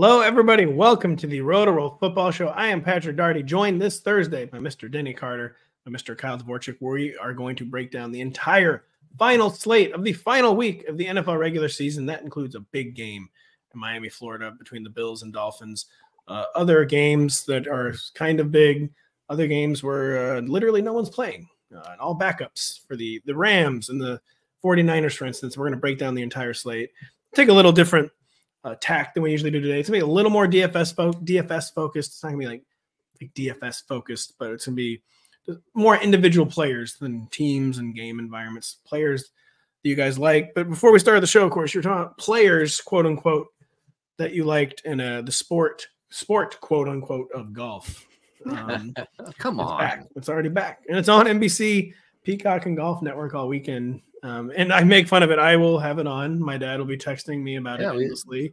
Hello, everybody. Welcome to the Rotoworld Football Show. I am Patrick Daugherty, joined this Thursday by Mr. Denny Carter and Mr. Kyle Dvorchak, where we are going to break down the entire final slate of the final week of the NFL regular season. That includes a big game in Miami, Florida, between the Bills and Dolphins. Other games that are kind of big, other games where literally no one's playing, and all backups for the Rams and the 49ers, for instance. We're going to break down the entire slate. Take a little different tack than we usually do today. It's going to be a little more DFS focused. It's not going to be like DFS focused, but it's going to be more individual players than teams and game environments, players that you guys like. But before we start the show, of course, you're talking about players, quote unquote, that you liked in the sport, quote unquote, of golf. Come on. Back. It's already back. And it's on NBC, Peacock, and Golf Network all weekend. And I make fun of it. I will have it on. My dad will be texting me about it endlessly.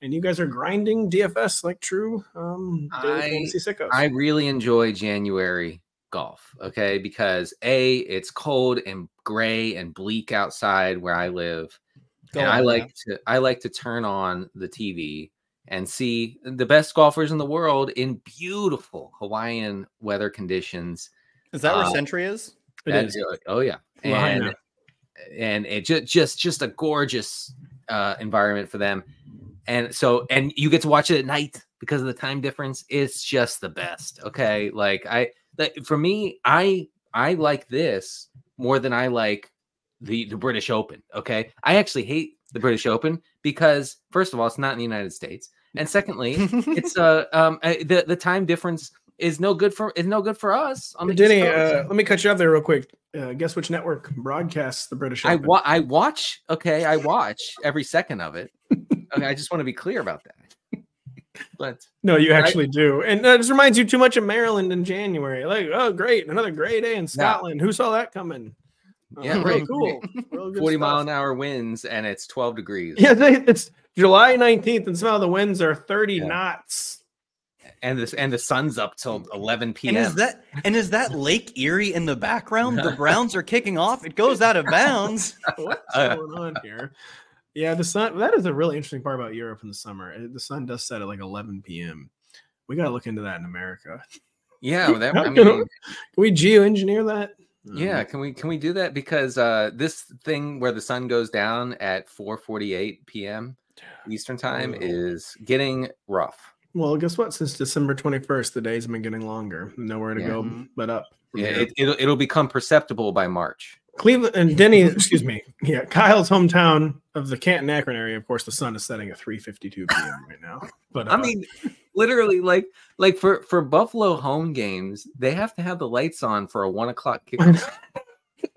And you guys are grinding DFS like true fantasy sickos. I really enjoy January golf, okay? Because it's cold and gray and bleak outside where I live. I like to turn on the TV and see the best golfers in the world in beautiful Hawaiian weather conditions. Is that where Century is? It is. Oh yeah. And it just a gorgeous environment for them. And you get to watch it at night because of the time difference. It's just the best. Okay. For me, I like this more than I like the British Open. Okay. I actually hate the British Open because first of all, it's not in the United States. And secondly, it's the time difference is no good for us on the Denny, let me cut you off there real quick. Guess which network broadcasts the British Open? I watch every second of it. Okay, I just want to be clear about that. But no, you actually do. And that just reminds you too much of Maryland in January. Like, oh, great, another great day in Scotland. Who saw that coming? Yeah, right. Cool. 40-mile-an-hour winds, and it's 12 degrees. Yeah, it's July 19th, and some of the winds are 30 knots. And the sun's up till 11 p.m. And is that Lake Erie in the background? The Browns are kicking off. It goes out of bounds. What's going on here? Yeah, the sun. That is a really interesting part about Europe in the summer. The sun does set at like 11 p.m. We got to look into that in America. Yeah, can we geoengineer that? Yeah, can we do that? Because this thing where the sun goes down at 4:48 p.m. Eastern time is getting rough. Well, guess what? Since December 21st, the days have been getting longer. Nowhere to go but up. Yeah, it'll become perceptible by March. Cleveland and Denny, excuse me. Yeah, Kyle's hometown of the Canton Akron area. Of course, the sun is setting at 3:52 p.m. right now. But I mean, literally, like for Buffalo home games, they have to have the lights on for a 1 o'clock kickoff.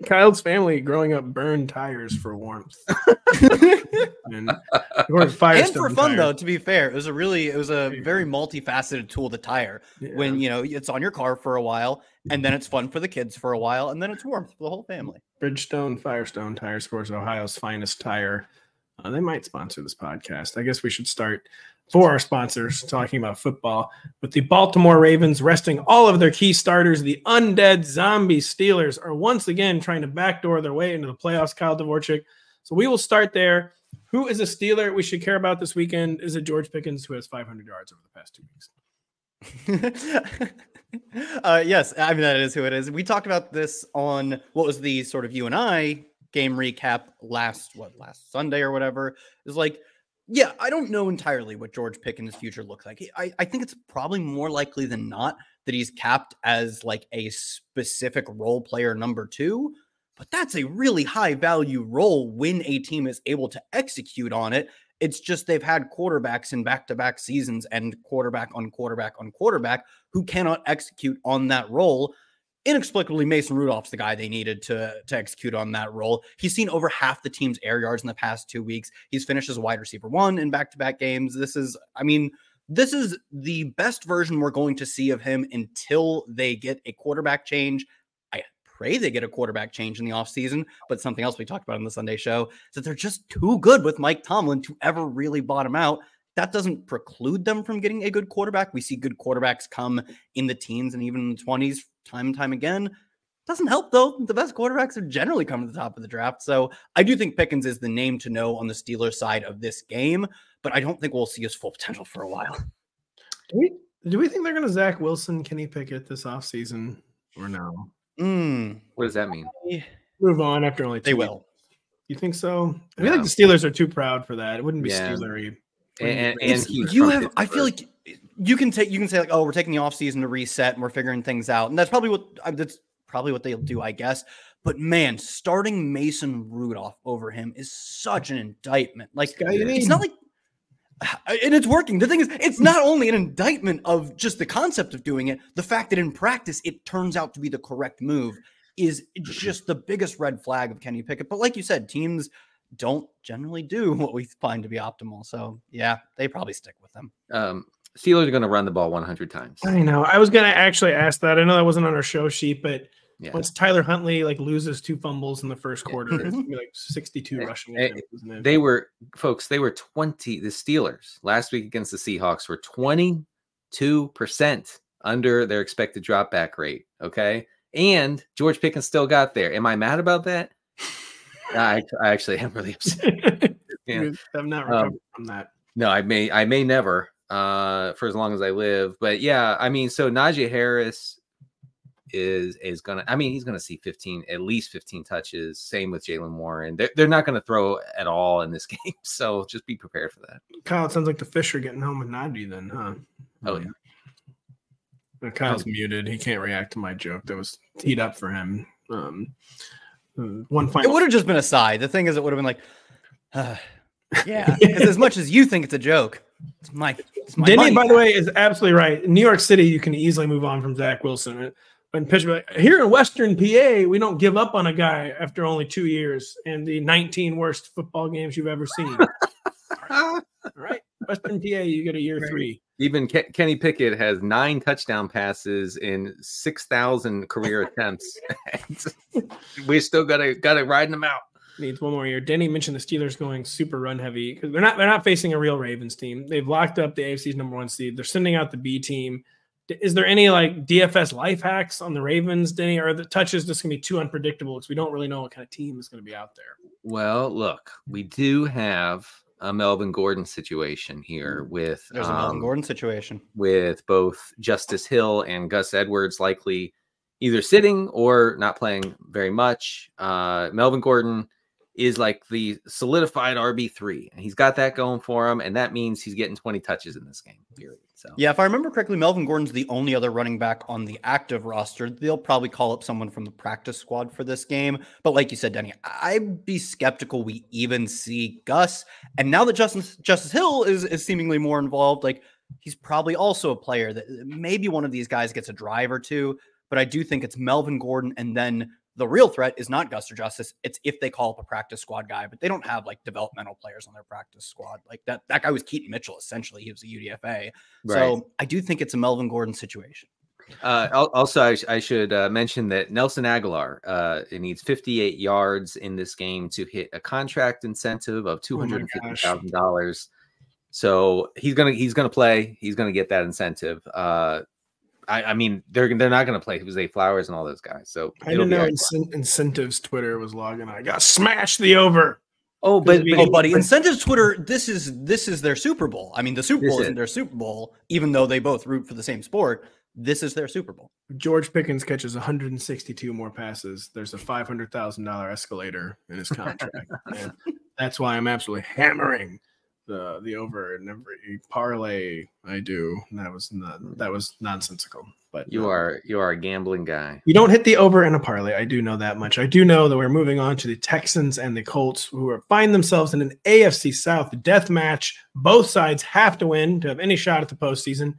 Kyle's family growing up burned tires for warmth. and for fun though, to be fair. It was a very multifaceted tool, the tire. Yeah. When it's on your car for a while, and then it's fun for the kids for a while, and then it's warmth for the whole family. Bridgestone Firestone Tire Scores, Ohio's finest tire. They might sponsor this podcast. I guess we should start for our sponsors talking about football with the Baltimore Ravens resting all of their key starters. The undead zombie Steelers are once again trying to backdoor their way into the playoffs. Kyle Dvorchak. So we will start there. Who is a Steeler we should care about this weekend? Is it George Pickens, who has 500 yards over the past 2 weeks? Yes, I mean, that is who it is. We talked about this on what was the sort of you and I game recap last Sunday or whatever. It's like, yeah, I don't know entirely what George Pickens' future looks like. I think it's probably more likely than not that he's capped as like a specific role player number 2, but that's a really high value role when a team is able to execute on it. It's just they've had quarterbacks in back-to-back seasons and quarterback on quarterback on quarterback who cannot execute on that role. Inexplicably, Mason Rudolph's the guy they needed to execute on that role. He's seen over half the team's air yards in the past 2 weeks. He's finished as a wide receiver 1 in back-to-back games. This is the best version we're going to see of him until they get a quarterback change. I pray they get a quarterback change in the offseason, but something else we talked about on the Sunday show is that they're just too good with Mike Tomlin to ever really bottom out. That doesn't preclude them from getting a good quarterback. We see good quarterbacks come in the teens and even in the 20s time and time again. Doesn't help, though. The best quarterbacks are generally coming to the top of the draft. So I do think Pickens is the name to know on the Steelers side of this game, but I don't think we'll see his full potential for a while. Do we think they're going to Zach Wilson, Kenny Pickett this offseason or no? What does that mean? Move on after only 2 They weeks. will. You think so? I feel like the Steelers are too proud for that. It wouldn't be Steelery. I feel like you can say like, oh, we're taking the offseason to reset and we're figuring things out. And that's probably what they'll do, I guess. But man, starting Mason Rudolph over him is such an indictment. Like, it's not like, and it's working. The thing is, it's not only an indictment of just the concept of doing it, the fact that in practice it turns out to be the correct move is just the biggest red flag of Kenny Pickett. But like you said, teams don't generally do what we find to be optimal. So yeah, they probably stick with them. Steelers are going to run the ball 100 times. I know. I was going to actually ask that. I know that wasn't on our show sheet, but once Tyler Huntley loses 2 fumbles in the first quarter, it's going to be like 62 rushing attempts, isn't it? They were 20. The Steelers last week against the Seahawks were 22% under their expected drop back rate. Okay. And George Pickens still got there. Am I mad about that? I actually am really upset. I'm not recovered from that. No, I may never for as long as I live. But yeah, I mean, so Najee Harris is gonna. I mean, he's gonna see at least 15 touches. Same with Jaylen Warren. They're not gonna throw at all in this game. So just be prepared for that. Kyle, it sounds like the fish are getting home with Najee then, huh? Oh yeah. Kyle's muted. He can't react to my joke that was teed up for him. One final. It would have just been a sigh. The thing is, it would have been like, yeah. Because as much as you think it's a joke, it's my Denny, money. by the way, is absolutely right. In New York City, you can easily move on from Zach Wilson. When Pittsburgh, here in Western PA, we don't give up on a guy after only 2 years and the 19 worst football games you've ever seen. All right. Western PA, you get a year 3. Even Kenny Pickett has 9 touchdown passes in 6,000 career attempts. We still gotta ride them out. Needs one more year. Denny mentioned the Steelers going super run heavy because they're not facing a real Ravens team. They've locked up the AFC's #1 seed. They're sending out the B team. Is there any like DFS life hacks on the Ravens, Denny? Or are the touches just gonna be too unpredictable because we don't really know what kind of team is gonna be out there? Well, look, we do have a Melvin Gordon situation here with there's a Melvin Gordon situation with both Justice Hill and Gus Edwards likely either sitting or not playing very much. Melvin Gordon is like the solidified RB3, and he's got that going for him, and that means he's getting 20 touches in this game, period. So yeah, if I remember correctly, Melvin Gordon's the only other running back on the active roster. They'll probably call up someone from the practice squad for this game. But like you said, Denny, I'd be skeptical we even see Gus. And now that Justice Hill is seemingly more involved, like he's probably also a player that maybe one of these guys gets a drive or two. But I do think it's Melvin Gordon, and then the real threat is not Gus or Justice. It's if they call up a practice squad guy, but they don't have like developmental players on their practice squad. Like that guy was Keaton Mitchell. Essentially, he was a UDFA. Right. So I do think it's a Melvin Gordon situation. Also, I should mention that Nelson Aguilar needs 58 yards in this game to hit a contract incentive of $250,000. So he's gonna play. He's gonna get that incentive. I mean, they're not going to play Jose Flowers and all those guys. So I didn't know Incentives Twitter was logging. I got smashed the over. Oh, buddy, Incentives Twitter. This is their Super Bowl. I mean, the Super Bowl isn't their Super Bowl, even though they both root for the same sport. This is their Super Bowl. George Pickens catches 162 more passes. There's a $500,000 escalator in his contract. And that's why I'm absolutely hammering the over in every parlay I do. That was nonsensical. But you are a gambling guy. You don't hit the over in a parlay. I do know that much. I do know that we're moving on to the Texans and the Colts, who find themselves in an AFC South death match. Both sides have to win to have any shot at the postseason.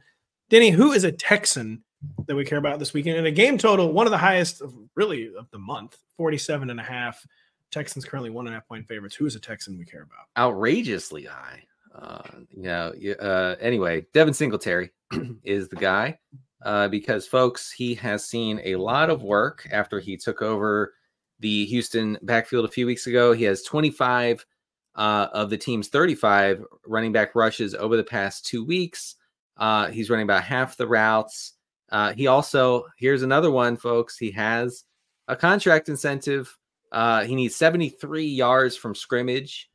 Denny, who is a Texan that we care about this weekend? And a game total, one of the highest of the month, 47.5. Texans currently 1.5 point favorites. Who is a Texan we care about? Outrageously high. Anyway, Devin Singletary is the guy because, folks, he has seen a lot of work after he took over the Houston backfield a few weeks ago. He has 25 of the team's 35 running back rushes over the past 2 weeks. He's running about half the routes. He also, here's another one, folks. He has a contract incentive. He needs 73 yards from scrimmage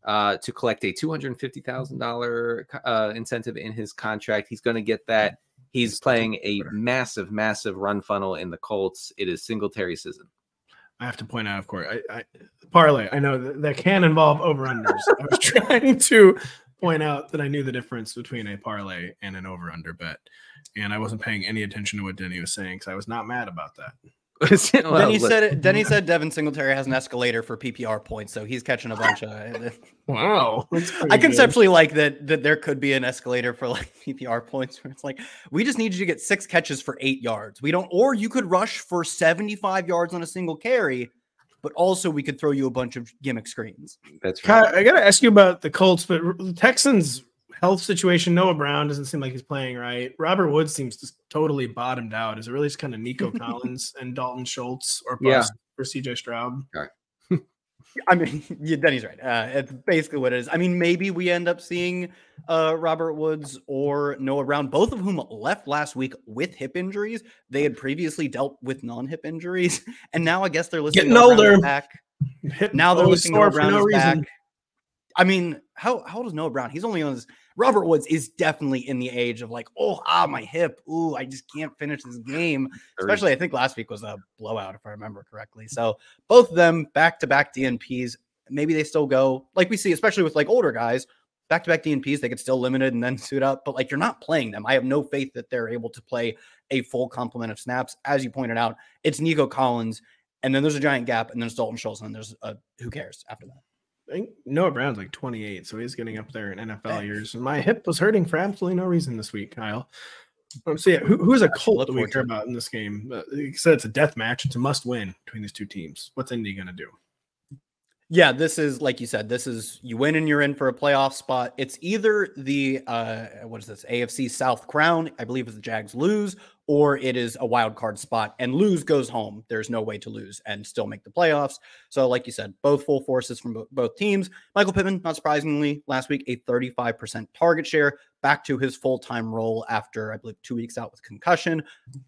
to collect a $250,000 incentive in his contract. He's going to get that. He's playing a massive, massive run funnel in the Colts. It is Singletary season. I have to point out, of course, I parlay. I know that can involve over-unders. I was trying to point out that I knew the difference between a parlay and an over-under bet, and I wasn't paying any attention to what Denny was saying because I was not mad about that. Denny said Devin Singletary has an escalator for PPR points, so he's catching a bunch of. Wow, I conceptually like that there could be an escalator for like PPR points where it's like we just need you to get 6 catches for 8 yards. We don't, or you could rush for 75 yards on a single carry, but also we could throw you a bunch of gimmick screens. That's right. I got to ask you about the Colts, but the Texans' health situation. Noah Brown doesn't seem like he's playing right. Robert Woods seems just totally bottomed out. Is it really just kind of Nico Collins and Dalton Schultz or for CJ Stroud? Right. I mean, yeah, Denny's right. It's basically what it is. I mean, maybe we end up seeing Robert Woods or Noah Brown, both of whom left last week with hip injuries. They had previously dealt with non-hip injuries, and now I guess they're listening. Getting older. Back. Now they're listening. Noah Brown is back. I mean, how old is Noah Brown? He's only on his. Robert Woods is definitely in the age of like, my hip. Ooh, I just can't finish this game. Especially, I think last week was a blowout, if I remember correctly. So both of them back-to-back DNPs. Maybe they still go, like we see, especially with like older guys, back-to-back DNPs, they get still limited and then suit up. But like, you're not playing them. I have no faith that they're able to play a full complement of snaps. As you pointed out, it's Nico Collins, and then there's a giant gap, and then it's Dalton Schultz, and there's who cares after that. I think Noah Brown's like 28, so he's getting up there in NFL years. And my hip was hurting for absolutely no reason this week, Kyle. So yeah, who's a Colt that we care about in this game? You said it's a death match. It's a must-win between these two teams. What's Indy going to do? Yeah, this is, like you said, this is you win and you're in for a playoff spot. It's either the, AFC South crown, I believe if the Jags lose, or it is a wild card spot and lose goes home. There's no way to lose and still make the playoffs. So like you said, both full forces from both teams. Michael Pittman, not surprisingly, last week, a 35% target share, back to his full-time role after, I believe, 2 weeks out with concussion.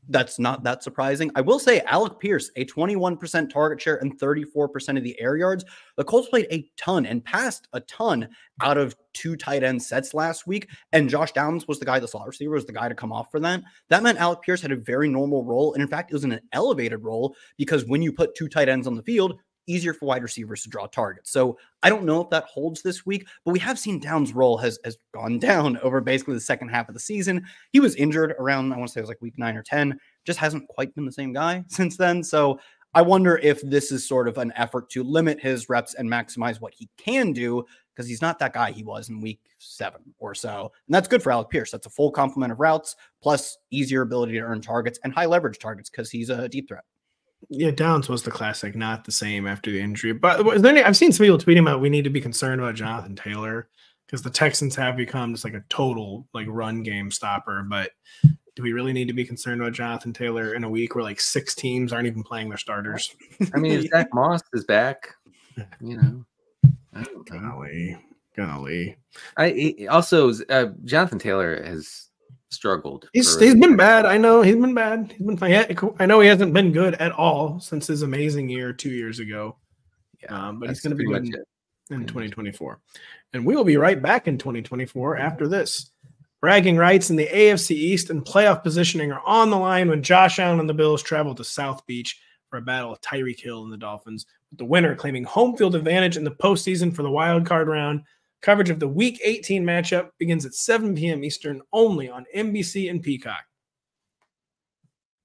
That's not that surprising. I will say Alec Pierce, a 21% target share and 34% of the air yards. The Colts played a ton and passed a ton out of 2 tight end sets last week. And Josh Downs was the guy, the slot receiver was the guy to come off for that. That meant Alec Pierce had a very normal role. And in fact, it was an elevated role because when you put 2 tight ends on the field, easier for wide receivers to draw targets. So I don't know if that holds this week, but we have seen Downs' role has gone down over basically the second half of the season. He was injured around, I want to say it was like week 9 or 10, just hasn't quite been the same guy since then. So I wonder if this is sort of an effort to limit his reps and maximize what he can do, because he's not that guy he was in week 7 or so. And that's good for Alec Pierce. That's a full complement of routes, plus easier ability to earn targets and high leverage targets because he's a deep threat. Yeah, Downs was the classic, not the same after the injury. But I've seen some people tweeting about we need to be concerned about Jonathan Taylor because the Texans have become just like a total like run game stopper. But do we really need to be concerned about Jonathan Taylor in a week where like 6 teams aren't even playing their starters? I mean, if Zach Moss is back, you know. Golly. Jonathan Taylor has struggled. He's been bad. I know he's been bad. He's been fine. I know he hasn't been good at all since his amazing year 2 years ago. Yeah, but he's going to be good in 2024. And we will be right back in 2024 after this. Bragging rights in the AFC East and playoff positioning are on the line when Josh Allen and the Bills travel to South Beach for a battle of Tyreek Hill and the Dolphins, with the winner claiming home field advantage in the postseason for the wild card round. Coverage of the Week 18 matchup begins at 7 p.m. Eastern only on NBC and Peacock.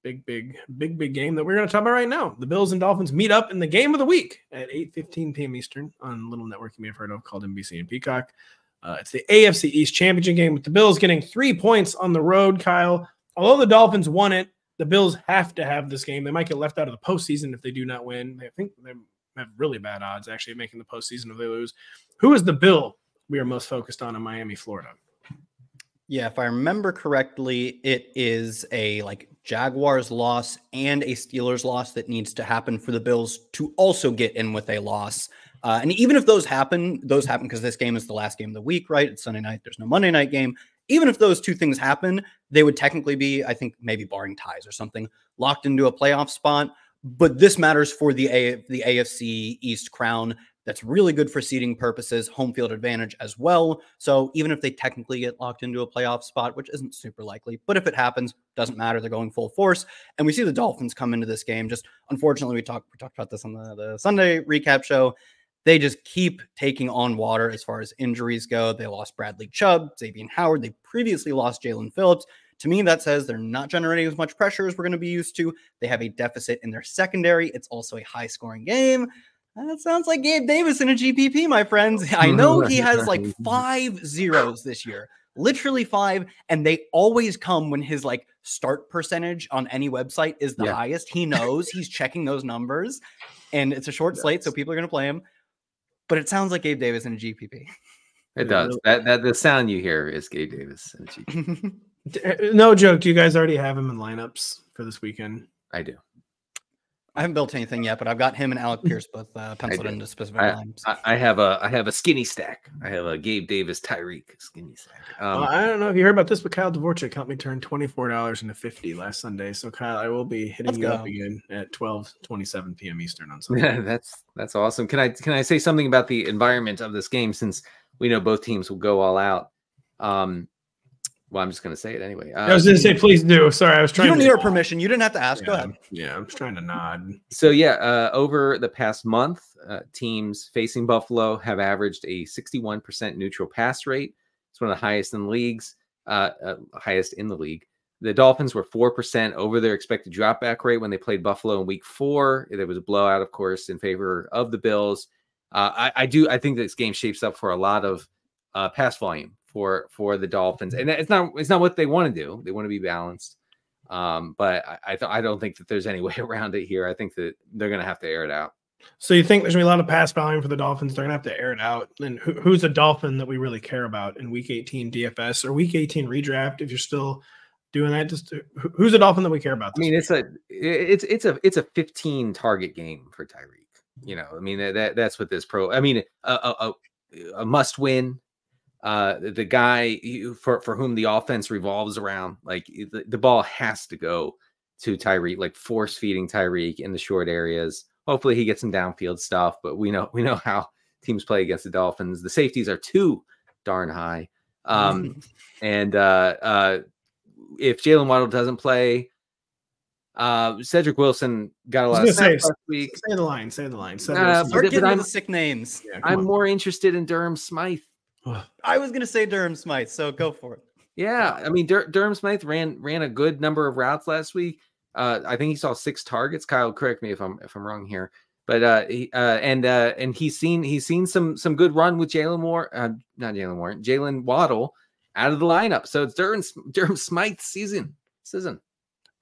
Big game that we're going to talk about right now. The Bills and Dolphins meet up in the game of the week at 8:15 p.m. Eastern on a little network you may have heard of called NBC and Peacock. It's the AFC East Championship game with the Bills getting 3 points on the road, Kyle. Although the Dolphins won it, the Bills have to have this game. They might get left out of the postseason if they do not win. I think they have really bad odds actually of making the postseason if they lose. Who is the Bill we are most focused on in Miami, Florida? Yeah, if I remember correctly, it is a Jaguars loss and a Steelers loss that needs to happen for the Bills to also get in with a loss. And even if those happen because this game is the last game of the week, right? It's Sunday night. There's no Monday night game. Even if those two things happen, they would technically be, I think, maybe barring ties or something, locked into a playoff spot. But this matters for the AFC East crown. That's really good for seeding purposes, home field advantage as well. So even if they technically get locked into a playoff spot, which isn't super likely, but if it happens, doesn't matter. They're going full force. And we see the Dolphins come into this game. Just unfortunately, we talked about this on the Sunday recap show. They just keep taking on water as far as injuries go. They lost Bradley Chubb, Xavier Howard. They previously lost Jalen Phillips. To me, that says they're not generating as much pressure as we're going to be used to. They have a deficit in their secondary. It's also a high-scoring game. That sounds like Gabe Davis in a GPP, my friends. I know he has like 5 zeros this year, literally 5, and they always come when his like start percentage on any website is the highest. He knows he's checking those numbers, and it's a short slate, so people are going to play him. But it sounds like Gabe Davis in a GPP. It does. That the sound you hear is Gabe Davis in a GPP. No joke. Do you guys already have him in lineups for this weekend? I do. I haven't built anything yet, but I've got him and Alec Pierce both penciled into specific lines. I have a skinny stack. I have a Gabe Davis Tyreek skinny stack. I don't know if you heard about this, but Kyle Dvorchak helped me turn $24 into $50 last Sunday. So Kyle, I will be hitting you up again at 12:27 p.m. Eastern on Sunday. Yeah, that's awesome. Can I say something about the environment of this game, since we know both teams will go all out? Well, I'm just going to say it anyway. I was going to say, please do. Sorry, I was trying. You don't need our permission. You didn't have to ask. Yeah, go ahead. Yeah, I'm just trying to nod. So over the past month, teams facing Buffalo have averaged a 61% neutral pass rate. It's one of the highest in the leagues. Highest in the league. The Dolphins were 4% over their expected dropback rate when they played Buffalo in Week 4. There was a blowout, of course, in favor of the Bills. I think this game shapes up for a lot of pass volume for the Dolphins, and it's not what they want to do. They want to be balanced, but I don't think that there's any way around it here. I think that they're going to have to air it out. So you think there's going to be a lot of pass volume for the Dolphins? They're going to have to air it out. And who's a Dolphin that we really care about in Week 18 DFS or Week 18 redraft? If you're still doing that, just who's a Dolphin that we care about? I mean, it's a 15 target game for Tyreek. You know, I mean that's what this I mean, a must win. The guy for whom the offense revolves around, like the ball has to go to Tyreek, like force feeding Tyreek in the short areas. Hopefully he gets some downfield stuff, but we know how teams play against the Dolphins. The safeties are too darn high. And if Jalen Waddle doesn't play, Cedric Wilson got a lot of snaps last week. Say the line. Start But getting the sick names. Yeah, I'm more interested in Durham Smythe. I was going to say Durham Smythe, so go for it. Yeah, I mean, Durham Smythe ran a good number of routes last week. I think he saw 6 targets. Kyle, correct me if I'm wrong here, but he's seen some good run with Jalen Waddle out of the lineup. So it's Durham Smythe's season.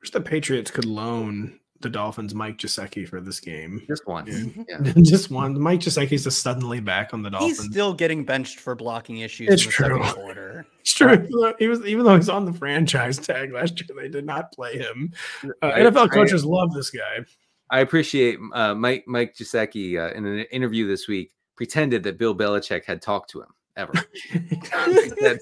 Wish the Patriots could loan the Dolphins Mike Gesicki for this game. Just one. Yeah. Just one. Mike Gesicki's just suddenly back on the Dolphins. He's still getting benched for blocking issues. It's in the true. second quarter. It's true. Even though he's on the franchise tag last year, they did not play him. NFL coaches love this guy. I appreciate Mike Gesicki in an interview this week pretended that Bill Belichick had talked to him ever. He said,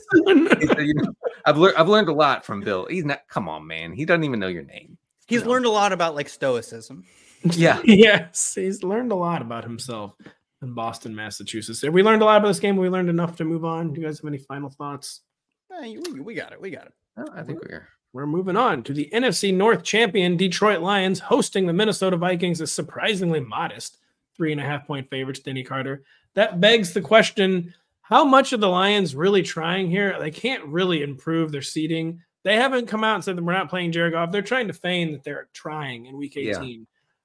I've learned a lot from Bill. He's not. Come on, man. He doesn't even know your name. He's learned a lot about like stoicism. Yeah. Yes. He's learned a lot about himself in Boston, Massachusetts. We learned a lot about this game. We learned enough to move on. Do you guys have any final thoughts? We got it. Oh, I think we're moving on to the NFC North champion Detroit Lions hosting the Minnesota Vikings, a surprisingly modest 3.5-point favorites. Denny Carter. That begs the question: how much are the Lions really trying here? They can't really improve their seeding. They haven't come out and said that we're not playing Jared Goff. They're trying to feign that they're trying in Week 18. Yeah.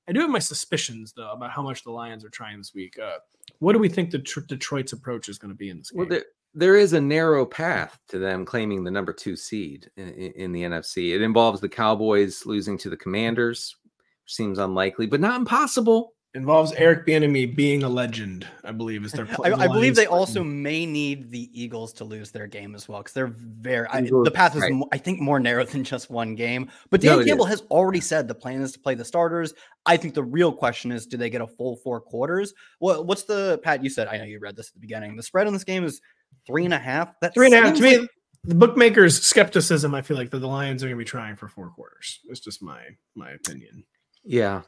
I do have my suspicions, though, about how much the Lions are trying this week. What do we think Detroit's approach is going to be in this game? Well, there is a narrow path to them claiming the number 2 seed in the NFC. It involves the Cowboys losing to the Commanders, which seems unlikely, but not impossible. Involves Eric Bieniemy being a legend, I believe, is their plan. I believe they also may need the Eagles to lose their game as well, because they're the path is, I think, more narrow than just one game. But Dan Campbell has already said the plan is to play the starters. I think the real question is, do they get a full 4 quarters? Well, what's Pat, you said, I know you read this at the beginning. The spread on this game is 3.5. That's 3.5 to me. The bookmakers' skepticism, I feel like that the Lions are going to be trying for 4 quarters. It's just my opinion. Yeah.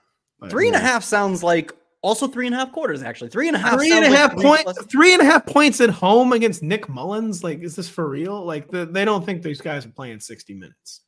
But, 3.5 sounds like also 3.5 quarters, actually. 3.5 3.5 points at home against Nick Mullins. Like, is this for real? Like, they don't think these guys are playing 60 minutes.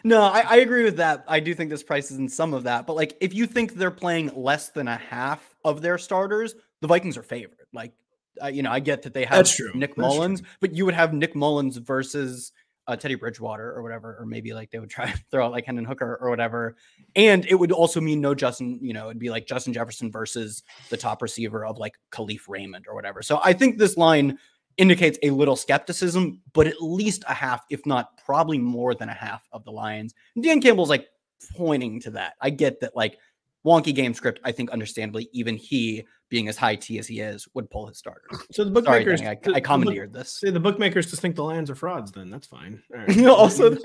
No, I agree with that. I do think this price is in some of that. But, like, if you think they're playing less than a half of their starters, the Vikings are favored. Like, I get that they have Nick Mullins, but you would have Nick Mullins versus Teddy Bridgewater or whatever, or maybe like they would try to throw out like Hendon Hooker or whatever. And it would also mean no Justin, it'd be like Justin Jefferson versus the top receiver of like Khalif Raymond or whatever. So I think this line indicates a little skepticism, but at least a half, if not probably more than a half of the Lions. And Dan Campbell's like pointing to that. I get that, like, wonky game script. I think understandably, even he, being as high T as he is, would pull his starters. So the bookmakers, I commandeered this. See, the bookmakers just think the Lions are frauds. Then that's fine. All right. Also,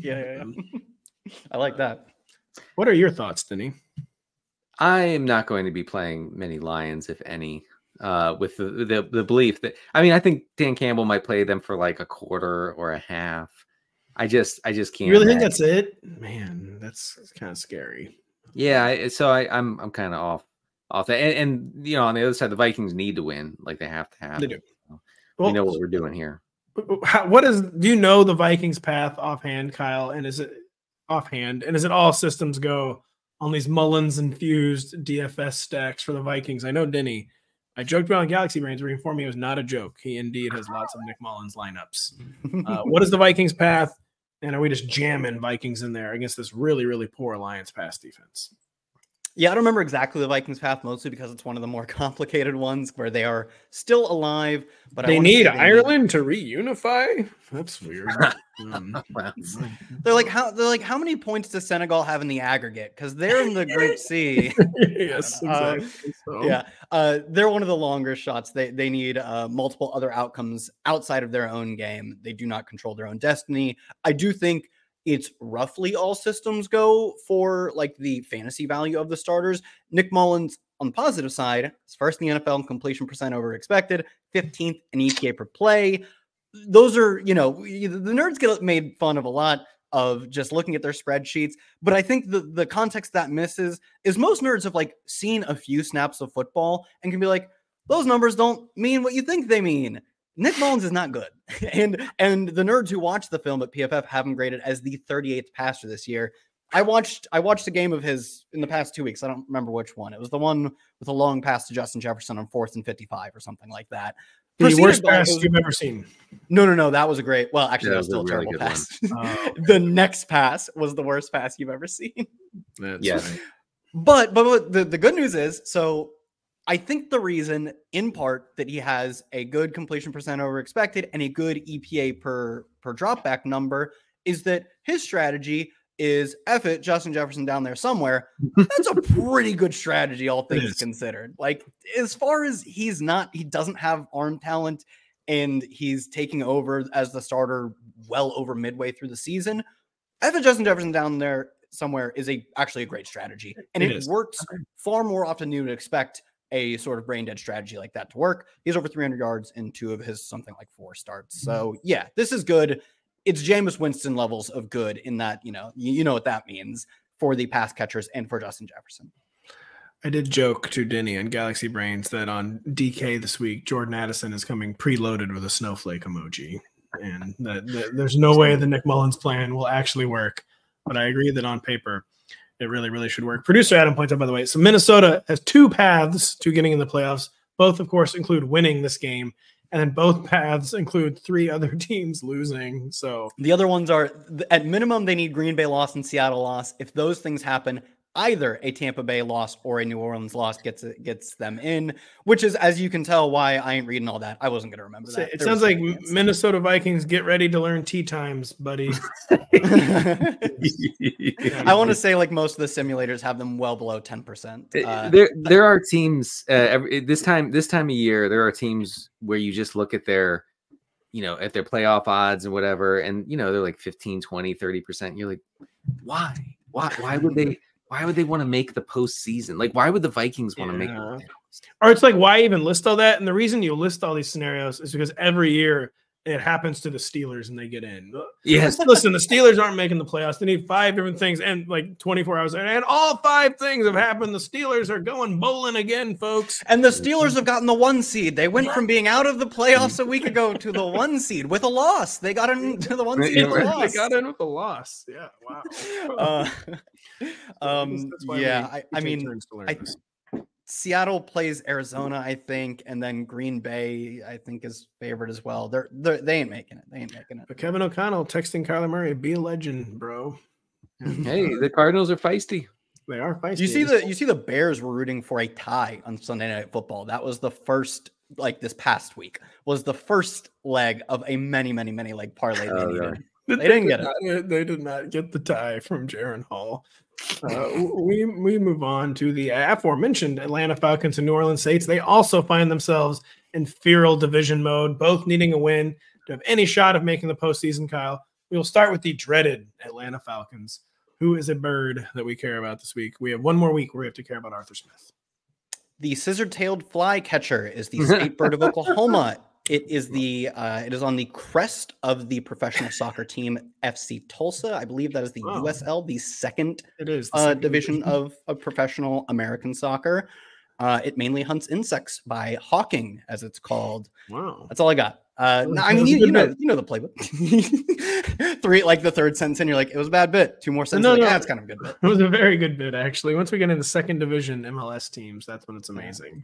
yeah. I like that. What are your thoughts, Denny? I am not going to be playing many Lions, if any, with the belief that, I think Dan Campbell might play them for like a quarter or a half. I just can't. You really think that's it? Man, that's kind of scary. Yeah, so I'm kind of off that, and on the other side, the Vikings need to win. Like, they have to have. They do. We know what we're doing here. Do you know the Vikings' path offhand, Kyle? And is it offhand? And is it all systems go on these Mullins infused DFS stacks for the Vikings? I know Denny. I joked about Galaxy Brains, where he informed me it was not a joke. He indeed has lots of Nick Mullins lineups. What is the Vikings' path? And are we just jamming Vikings in there against this really, really poor Lions pass defense? Yeah, I don't remember exactly the Vikings' path, mostly because it's one of the more complicated ones where they are still alive. But they need Ireland to reunify. That's weird. They're like, how many points does Senegal have in the aggregate? Because they're in the Group C. Yes, exactly. They're one of the longer shots. They need multiple other outcomes outside of their own game. They do not control their own destiny. I do think it's roughly all systems go for like the fantasy value of the starters. Nick Mullins, on the positive side, is first in the NFL in completion percent over expected, 15th in EPA per play. Those are, the nerds get made fun of a lot of just looking at their spreadsheets. But I think the context that misses is most nerds have like seen a few snaps of football and can be like, those numbers don't mean what you think they mean. Nick Mullins is not good. And the nerds who watch the film at PFF have him graded as the 38th passer this year. I watched a game of his in the past 2 weeks. I don't remember which one. It was the one with a long pass to Justin Jefferson on 4th and 55 or something like that. The worst pass you've ever seen. No. That was a great. Well, actually, that was still a terrible pass. The next pass was the worst pass you've ever seen. Yes. Right. But the good news is, so I think the reason, in part, that he has a good completion percent over expected and a good EPA per dropback number is that his strategy is F it, Justin Jefferson down there somewhere. That's a pretty good strategy, all things considered. Like, as far as he doesn't have arm talent and he's taking over as the starter well over midway through the season, F it, Justin Jefferson down there somewhere is actually a great strategy. And it works far more often than you would expect a sort of brain dead strategy like that to work. He's over 300 yards in 2 of his something like 4 starts. So yeah, this is good. It's Jameis Winston levels of good in that, you know what that means for the pass catchers and for Justin Jefferson. I did joke to Denny on Galaxy Brains that on DK this week, Jordan Addison is coming preloaded with a snowflake emoji. And there's no way the Nick Mullins plan will actually work. But I agree that on paper, it really, really should work. Producer Adam points out, by the way, so Minnesota has 2 paths to getting in the playoffs. Both, of course, include winning this game. And then both paths include 3 other teams losing. So the other ones are, at minimum, they need Green Bay loss and Seattle loss. If those things happen, either a Tampa Bay loss or a New Orleans loss gets them in, which is, as you can tell, why I ain't reading all that. I wasn't going to remember that. It sounds like Minnesota Vikings, get ready to learn tea times, buddy. I want to say like most of the simulators have them well below 10%. There are teams this time of year. There are teams where you just look at their, at their playoff odds and whatever, and they're like 15, 20, 30%. You're like, why would they? Why would they want to make the postseason? Like, why would the Vikings want to make the Or it's like, why even list all that? And the reason you list all these scenarios is because every year it happens to the Steelers and they get in. Yes. Listen, the Steelers aren't making the playoffs. They need 5 different things and like 24 hours. And all 5 things have happened. The Steelers are going bowling again, folks. And the Steelers have gotten the 1 seed. They went from being out of the playoffs a week ago to the 1 seed with a loss. They got into the 1 seed with a loss. They got in with a loss. Yeah. Wow. I mean, Seattle plays Arizona, I think, and then Green Bay, I think, is favored as well. They ain't making it. But Kevin O'Connell texting Kyler Murray, be a legend, bro. Hey, the Cardinals are feisty. They are feisty. You see the Bears were rooting for a tie on Sunday Night Football. That was the first, like this past week, was the first leg of a many leg parlay they needed. They didn't get it. They did not get the tie from Jaron Hall. We move on to the aforementioned Atlanta Falcons and New Orleans Saints. They also find themselves in feral division mode, both needing a win to have any shot of making the postseason. Kyle, we will start with the dreaded Atlanta Falcons. Who is a bird that we care about this week? We have one more week where we have to care about Arthur Smith. The scissor-tailed flycatcher is the state bird of Oklahoma. It is on the crest of the professional soccer team FC Tulsa. I believe that is the USL, the second division of professional American soccer. It mainly hunts insects by hawking, as it's called. Wow, that's all I got. I mean, you know the playbook. The third sentence, and you're like, it was a bad bit. 2 more sentences. No, that's kind of a good bit. It was a very good bit, actually. Once we get into second division MLS teams, that's when it's amazing. Yeah.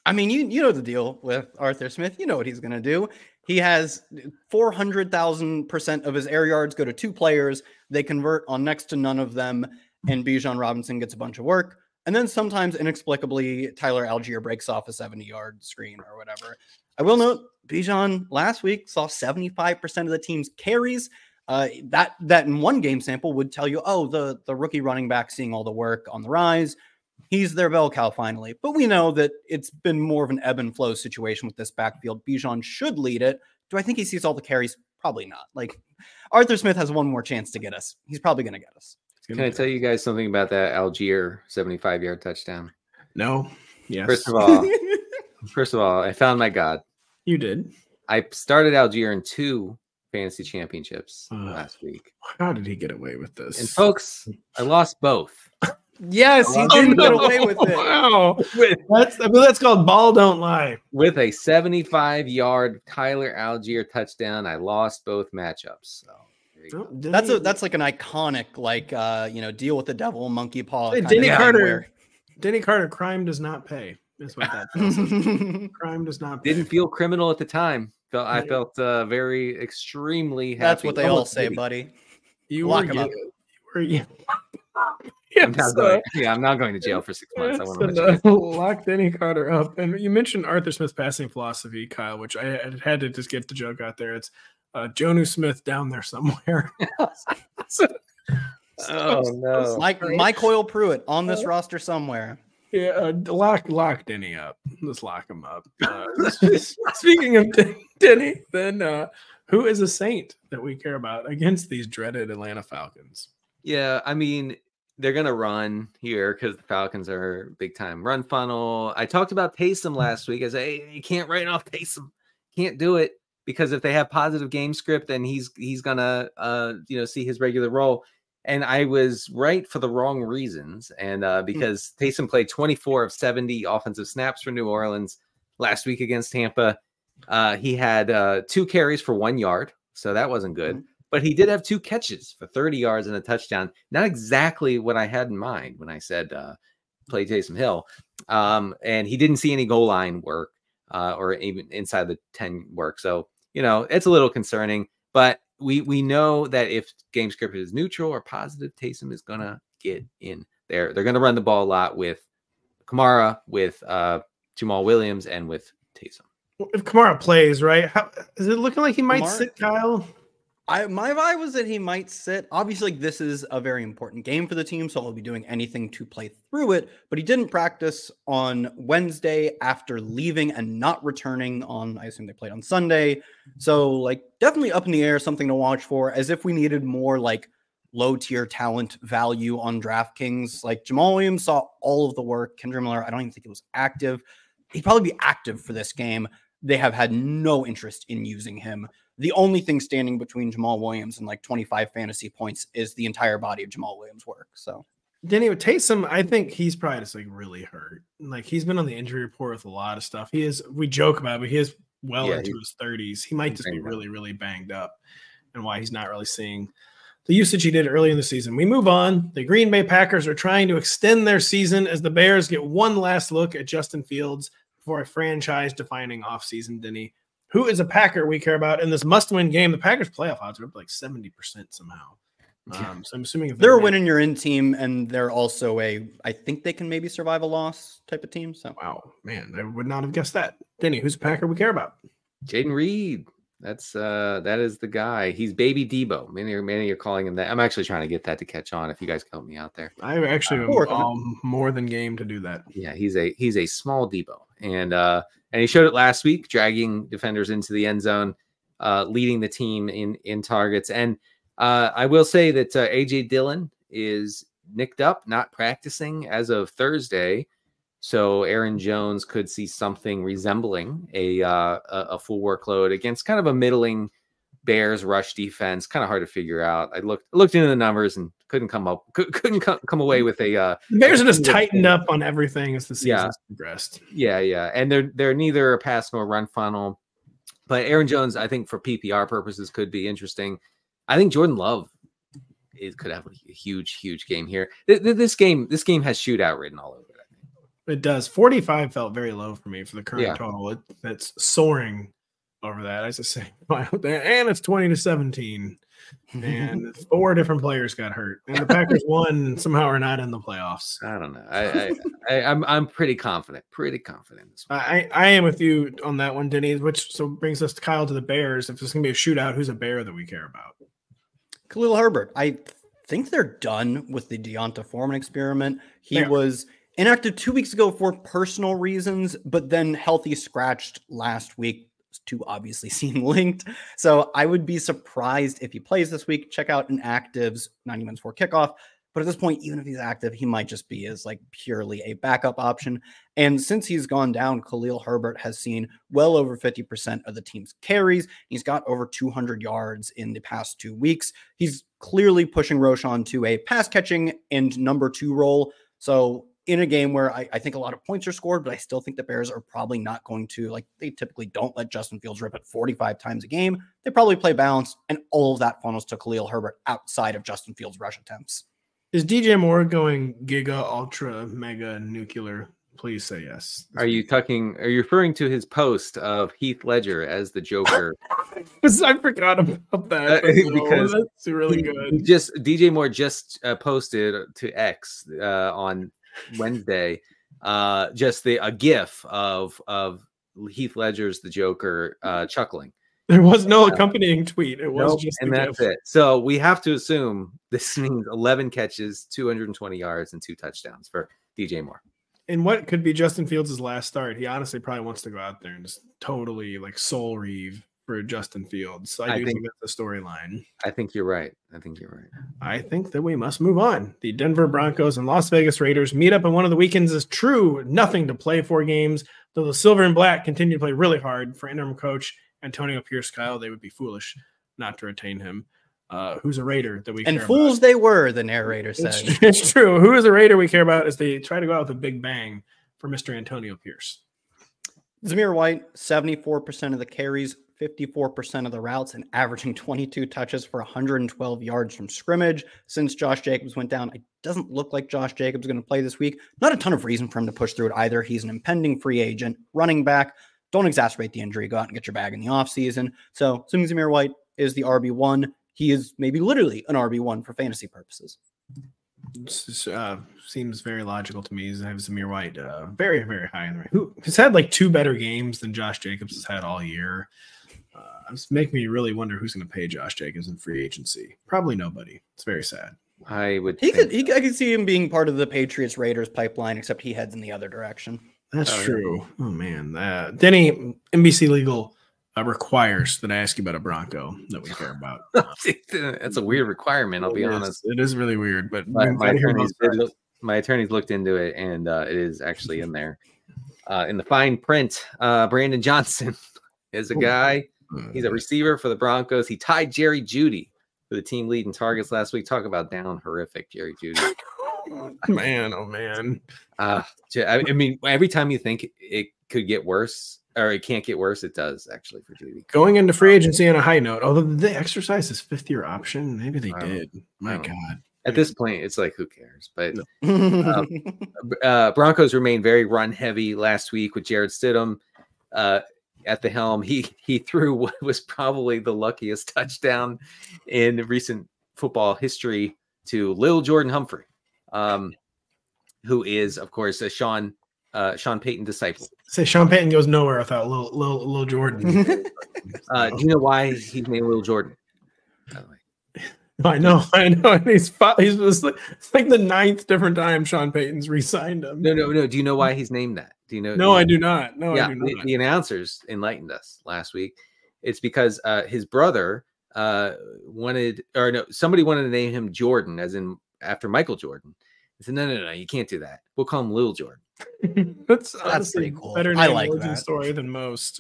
I mean, you know the deal with Arthur Smith. You know what he's going to do. He has 400,000% of his air yards go to 2 players. They convert on next to none of them, and Bijan Robinson gets a bunch of work. And then sometimes, inexplicably, Tyler Algier breaks off a 70-yard screen or whatever. I will note, Bijan last week saw 75% of the team's carries. That in one game sample would tell you, the rookie running back seeing all the work on the rise. He's their bell cow finally. But we know that it's been more of an ebb and flow situation with this backfield. Bijan should lead it. Do I think he sees all the carries? Probably not. Like, Arthur Smith has one more chance to get us. He's probably going to get us. Can I tell you guys something about that Algier 75-yard touchdown? No. Yes. First of all, I found my God. You did. I started Algier in 2 fantasy championships last week. How did he get away with this? And folks, I lost both. Yes, he didn't get away with it. Wow. That's called ball don't lie. With a 75-yard Tyler Algier touchdown, I lost both matchups. So that's like an iconic deal with the devil, monkey paw. Hey, Denny Carter, crime does not pay. That's what that tells. Crime does not pay. Didn't feel criminal at the time. I felt very extremely happy. That's what they all say, buddy. You lock him up. I'm not going to jail for 6 months. I want to lock Denny Carter up. And you mentioned Arthur Smith's passing philosophy, Kyle, which I had to just get the joke out there. It's Jonu Smith down there somewhere. Oh no! Mike Hoyle Pruitt on this roster somewhere. Yeah, lock Denny up. Let's lock him up. Speaking of Denny, then who is a saint that we care about against these dreaded Atlanta Falcons? Yeah, I mean, they're going to run here because the Falcons are big-time run funnel. I talked about Taysom last week. I said, hey, you can't write off Taysom. Can't do it because if they have positive game script, then he's going to see his regular role. And I was right for the wrong reasons. And because Taysom played 24 of 70 offensive snaps for New Orleans last week against Tampa. He had 2 carries for 1 yard, so that wasn't good. But he did have 2 catches for 30 yards and a touchdown. Not exactly what I had in mind when I said play Taysom Hill. And he didn't see any goal line work or even inside the 10 work. So, it's a little concerning. But we know that if game script is neutral or positive, Taysom is going to get in there. They're going to run the ball a lot with Kamara, with Jamal Williams, and with Taysom. If Kamara plays, right? Is it looking like he might sit, Kyle? My vibe was that he might sit. Obviously, this is a very important game for the team, so he'll be doing anything to play through it. But he didn't practice on Wednesday after leaving and not returning on, I assume they played on Sunday. So, definitely up in the air, something to watch for, as if we needed more, low-tier talent value on DraftKings. Jamal Williams saw all of the work. Kendra Miller, I don't even think he was active. He'd probably be active for this game. they have had no interest in using him. The only thing standing between Jamal Williams and like 25 fantasy points is the entire body of Jamal Williams' work. So Denny, with Taysom, I think he's probably just like really hurt. Like he's been on the injury report with a lot of stuff. We joke about it, but he is into his 30s. He might just be really, really banged up, and why he's not really seeing the usage he did early in the season. We move on. The Green Bay Packers are trying to extend their season as the Bears get one last look at Justin Fields before a franchise-defining offseason. Denny, who is a Packer we care about in this must-win game? The Packers' playoff odds are up like 70% somehow. So I'm assuming if they're a winning your in team, and they're also I think they can maybe survive a loss type of team. So wow, man, I would not have guessed that. Denny, who's a Packer we care about? Jayden Reed. That is the guy. He's Baby Debo. Many are calling him that. I'm actually trying to get that to catch on. If you guys help me out there, I actually more than game to do that. Yeah, he's a small Debo, and he showed it last week, dragging defenders into the end zone, leading the team in targets. And I will say that AJ Dillon is nicked up, not practicing as of Thursday. So Aaron Jones could see something resembling a full workload against kind of a middling Bears rush defense. Kind of hard to figure out. I looked into the numbers and couldn't come away with a. The Bears are just tightened up on everything as the season progressed. Yeah, and they're neither a pass nor run funnel, but Aaron Jones, I think for PPR purposes, could be interesting. I think Jordan Love could have a huge game here. This game has shootout written all over it. It does. 45 felt very low for me for the current total. That's soaring over that. I just say, and it's 20-17, and 4 different players got hurt, and the Packers won somehow are not in the playoffs. I don't know. I'm pretty confident. I am with you on that one, Denny. Which brings us to Kyle to the Bears. If it's going to be a shootout, who's a Bear that we care about? Khalil Herbert. I think they're done with the Deonta Foreman experiment. He was inactive 2 weeks ago for personal reasons, but then healthy scratched last week. Two obviously seem linked. So I would be surprised if he plays this week. Check out an actives 90 minutes before kickoff. But at this point, even if he's active, he might just be as like purely a backup option. And since he's gone down, Khalil Herbert has seen well over 50% of the team's carries. He's got over 200 yards in the past 2 weeks. He's clearly pushing Roschon to a pass catching and number 2 role. So in a game where I think a lot of points are scored, but I still think the Bears are probably not going to, like, they typically don't let Justin Fields rip it 45 times a game. They probably play balanced, and all of that funnels to Khalil Herbert outside of Justin Fields' rush attempts. Is DJ Moore going giga, ultra, mega, nuclear? Please say yes. Are you referring to his post of Heath Ledger as the Joker? I forgot about that. Because that's really good. DJ Moore just posted to X on Wednesday, just a GIF of Heath Ledger's the Joker chuckling. There was no accompanying tweet. It was just and that's it. So we have to assume this means 11 catches, 220 yards, and 2 touchdowns for DJ Moore. And what could be Justin Fields' last start? He honestly probably wants to go out there and just totally like soul reave for Justin Fields. So I do think that's the storyline. I think you're right. I think that we must move on. The Denver Broncos and Las Vegas Raiders meet up in one of the weekends is true nothing to play for games, though the Silver and Black continue to play really hard for interim coach Antonio Pierce. Kyle, they would be foolish not to retain him. Who's a Raider that we care about? And fools they were, the narrator said. It's true. Who is a Raider we care about as they try to go out with a big bang for Mr. Antonio Pierce? Zamir White, 74% of the carries, 54% of the routes, and averaging 22 touches for 112 yards from scrimmage. Since Josh Jacobs went down, it doesn't look like Josh Jacobs is going to play this week. Not a ton of reason for him to push through it either. He's an impending free agent, running back. Don't exacerbate the injury. Go out and get your bag in the offseason. So assuming Zamir White is the RB1, he is maybe literally an RB1 for fantasy purposes. Seems very logical to me. I have Zamir White very, very high in the rank. Who has had like 2 better games than Josh Jacobs has had all year. It's making me really wonder who's going to pay Josh Jacobs in free agency. Probably nobody. It's very sad. I could see him being part of the Patriots Raiders pipeline, except he heads in the other direction. That's true. Yeah. Oh man, Denny, NBC Legal requires that I ask you about a Bronco that we care about. That's a weird requirement. I'll be honest. It is really weird, but my attorneys looked into it, and it is actually in there. In the fine print, Brandon Johnson is a guy. He's a receiver for the Broncos. He tied Jerry Jeudy for the team lead in targets last week. Talk about down horrific, Jerry Jeudy. Man, oh man. I mean, every time you think it could get worse or it can't get worse, it does actually for Jeudy. Going into free agency on a high note, although they exercised his 5th-year option, maybe they did. My God. At this point, it's like, who cares? But Broncos remained very run heavy last week with Jarrett Stidham at the helm. He threw what was probably the luckiest touchdown in recent football history to Lil Jordan Humphrey, who is, of course, a Sean Payton disciple. Say Sean Payton goes nowhere without Lil Jordan. Do you know why he's named Lil Jordan? By the way. I know. And he's like it's like the 9th different time Sean Payton's re-signed him. No. Do you know why he's named that? Do you know? No, I do not. No, yeah, I do not. The announcers enlightened us last week. It's because his brother somebody wanted to name him Jordan, as in after Michael Jordan. He said, no, you can't do that. We'll call him Lil Jordan. That's pretty cool. Better name I like origin that story than most.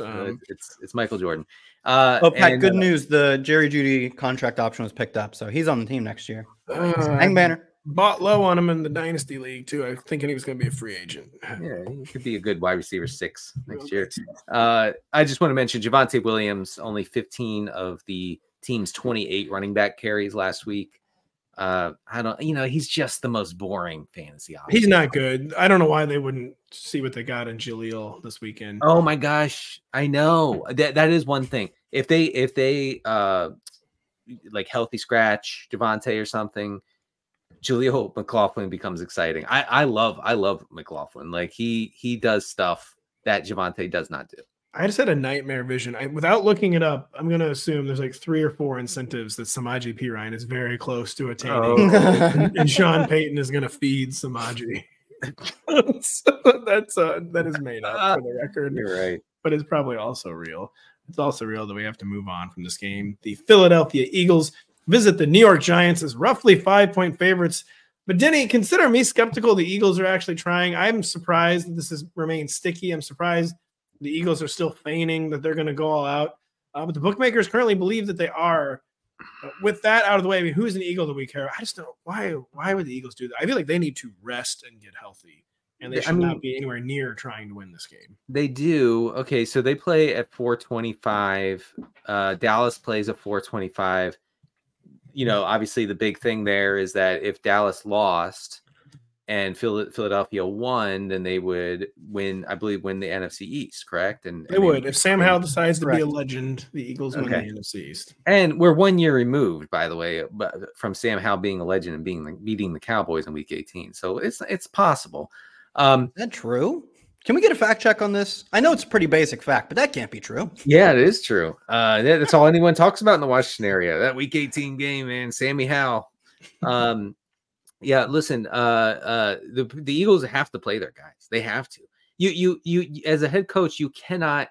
It's Michael Jordan. Pat, good news. The Jerry Jeudy contract option was picked up, so he's on the team next year. Hang banner. Bought low on him in the Dynasty League, too. I thinking he was going to be a free agent. Yeah, he could be a good wide receiver 6 next year. I just want to mention Javonte Williams, only 15 of the team's 28 running back carries last week. He's just the most boring fantasy option. He's not good. I don't know why they wouldn't see what they got in Jaleel this weekend. Oh my gosh, I know that is one thing. If they like healthy scratch Javonte or something, Jaleel McLaughlin becomes exciting. I love McLaughlin. Like he does stuff that Javonte does not do. I just had a nightmare vision. Without looking it up, I'm going to assume there's like 3 or 4 incentives that Samaje Perine is very close to attaining. And Sean Payton is going to feed Samaje. So that is made up for the record. You're right. But it's probably also real. It's also real that we have to move on from this game. The Philadelphia Eagles visit the New York Giants as roughly 5-point favorites. But Denny, consider me skeptical the Eagles are actually trying. I'm surprised that this has remained sticky. I'm surprised the Eagles are still feigning that they're going to go all out. But the bookmakers currently believe that they are. With that out of the way, I mean, who's an Eagle that we care? I just don't. Why would the Eagles do that? I feel like they need to rest and get healthy, and they should not be anywhere near trying to win this game. They do. Okay, so they play at 425. Dallas plays at 425. Obviously the big thing there is that if Dallas lost and Philadelphia won, then they would win the NFC East, correct? And they would. If Sam Howell decides to be a legend, the Eagles win the NFC East. And we're 1 year removed, by the way, from Sam Howell being a legend and beating the Cowboys in Week 18. So it's possible. Is that true? Can we get a fact check on this? I know it's a pretty basic fact, but that can't be true. Yeah, it is true. That's all anyone talks about in the Washington area. That Week 18 game, man, Sammy Howell. Yeah, listen, the Eagles have to play their guys. They have to. You as a head coach, you cannot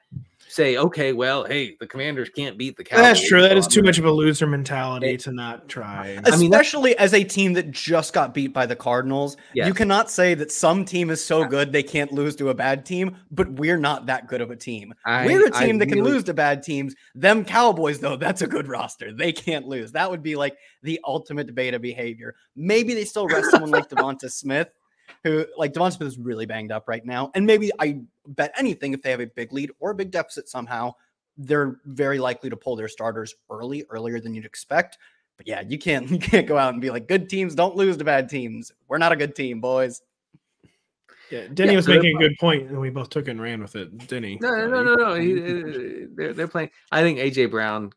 say, okay, well, hey, the Commanders can't beat the Cowboys. That's true. That is too much of a loser mentality to not try. Especially as a team that just got beat by the Cardinals. Yes. You cannot say that some team is so good they can't lose to a bad team, but we're not that good of a team. We're a team that can lose to bad teams. Them Cowboys, though, that's a good roster. They can't lose. That would be like the ultimate beta behavior. Maybe they still rest someone like Devonta Smith, who, like, Devonta Smith is really banged up right now. And maybe I bet anything, if they have a big lead or a big deficit somehow, they're very likely to pull their starters earlier than you'd expect. But yeah, you can't go out and be like, good teams don't lose to bad teams. We're not a good team, boys. Yeah, Denny was making a good point, and we both took it and ran with it. Denny. No. They're playing. I think AJ Brown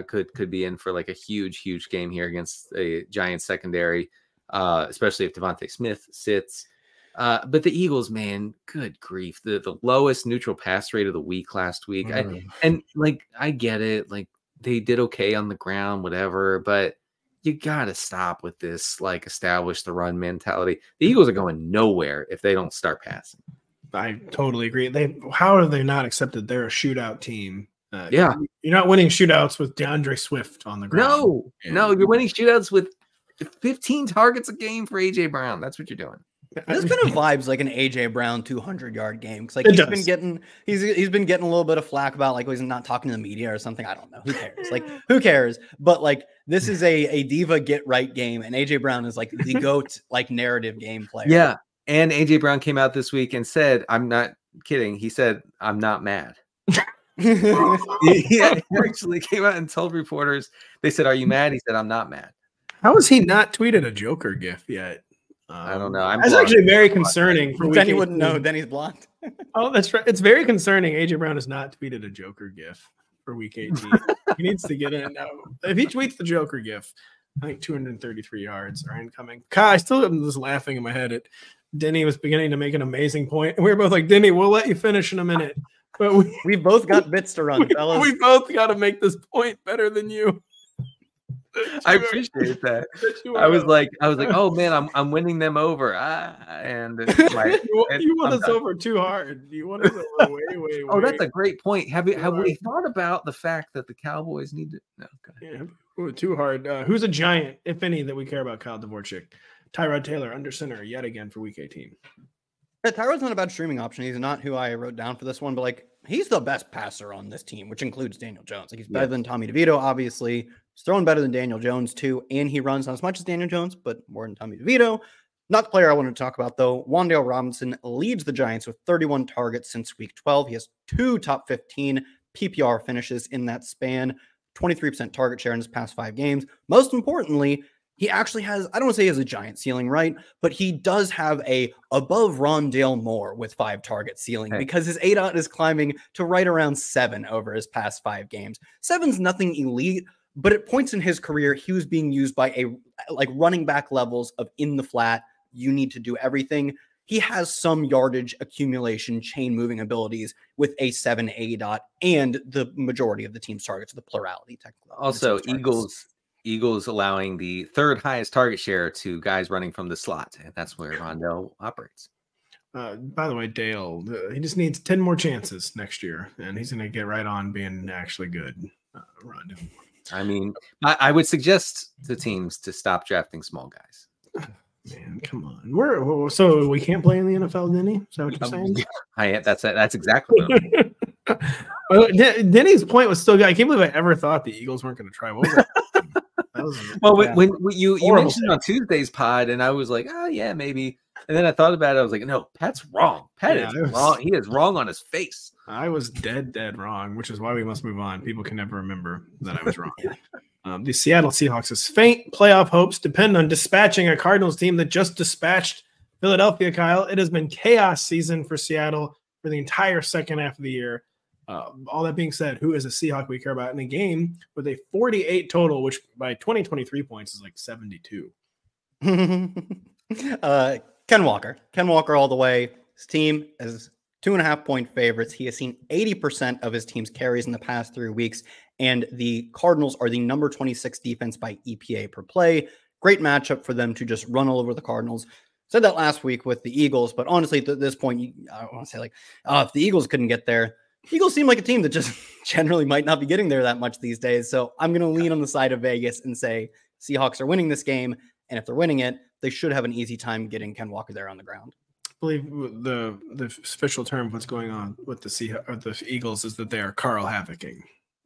could be in for like a huge game here against a Giants secondary. Especially if Devontae Smith sits. But the Eagles, man, good grief. The lowest neutral pass rate of the week last week. I get it. Like, they did okay on the ground, whatever, but you got to stop with this, like, establish the run mentality. The Eagles are going nowhere if they don't start passing. I totally agree. How have they not accepted they're a shootout team? You're not winning shootouts with DeAndre Swift on the ground. No, you're winning shootouts with 15 targets a game for AJ Brown. That's what you're doing. This kind of vibes like an AJ Brown 200-yard game. Cause like he's been getting a little bit of flack about like, he's not talking to the media or something. I don't know. Who cares? Like, who cares? But like, this is a diva get right game, and AJ Brown is like the GOAT like narrative game player. Yeah. And AJ Brown came out this week and said, I'm not kidding. He said, I'm not mad. he actually came out and told reporters, they said, are you mad? He said, I'm not mad. How has he not tweeted a Joker gif yet? I don't know. That's actually very concerning. For Denny wouldn't know. Denny's blocked. Oh, that's right. It's very concerning. AJ Brown has not tweeted a Joker gif for week 18. He needs to get in now. If he tweets the Joker gif, I think 233 yards are incoming. Kyle, I still am just laughing in my head at Denny was beginning to make an amazing point, and we were both like, Denny, we'll let you finish in a minute. But we both got bits to run, fellas. We both got to make this point better than you. I appreciate that. I was like, oh man, I'm winning them over. And you won us over too hard. You won us over way. Oh, that's a great point. Have we thought about the fact that the Cowboys need to? No, yeah, too hard. Who's a giant, if any, that we care about? Kyle Dvorchak, Tyrod Taylor under center yet again for week 18. Yeah, Tyrod's not a bad streaming option. He's not who I wrote down for this one, but like he's the best passer on this team, which includes Daniel Jones. Like he's better than Tommy DeVito, obviously. He's throwing better than Daniel Jones too, and he runs not as much as Daniel Jones, but more than Tommy DeVito. Not the player I wanted to talk about though. Wan'Dale Robinson leads the Giants with 31 targets since week 12. He has 2 top 15 PPR finishes in that span, 23% target share in his past 5 games. Most importantly, he actually has, I don't want to say he has a giant ceiling, right? But he does have a above Rondale Moore with 5 target ceiling because his ADOT is climbing to right around 7 over his past 5 games. 7's nothing elite, but at points in his career, he was being used by like running back levels of in the flat. You need to do everything. He has some yardage accumulation, chain moving abilities with a 7 ADOT and the majority of the team's targets, the plurality technically. Also, Eagles allowing the 3rd highest target share to guys running from the slot, and that's where Rondale operates. By the way, Dale, he just needs 10 more chances next year, and he's going to get right on being actually good. Rondale. I mean, I would suggest the teams to stop drafting small guys. Man, come on. So we can't play in the NFL, Denny? Is that what you're saying? That's exactly what Denny's point was still good. I can't believe I ever thought the Eagles weren't going to try. What was that? When you mentioned on Tuesday's pod, and I was like, oh yeah, maybe. And then I thought about it. I was like, no, Pat's wrong. Pat is wrong. He is wrong on his face. I was dead wrong, which is why we must move on. People can never remember that I was wrong. The Seattle Seahawks' faint playoff hopes depend on dispatching a Cardinals team that just dispatched Philadelphia, Kyle. It has been chaos season for Seattle for the entire second half of the year. All that being said, who is a Seahawk we care about in a game with a 48 total, which by 2023 points is like 72? Ken Walker all the way. His team is 2.5-point favorites. He has seen 80% of his team's carries in the past 3 weeks, and the Cardinals are the number 26 defense by EPA per play. Great matchup for them to just run all over the Cardinals. Said that last week with the Eagles, but honestly, at this point, I want to say if the Eagles couldn't get there, Eagles seem like a team that just generally might not be getting there that much these days. So I'm going to lean on the side of Vegas and say Seahawks are winning this game, and if they're winning it, they should have an easy time getting Ken Walker there on the ground. I believe the official term of what's going on with the Eagles is that they are Carl Havocking.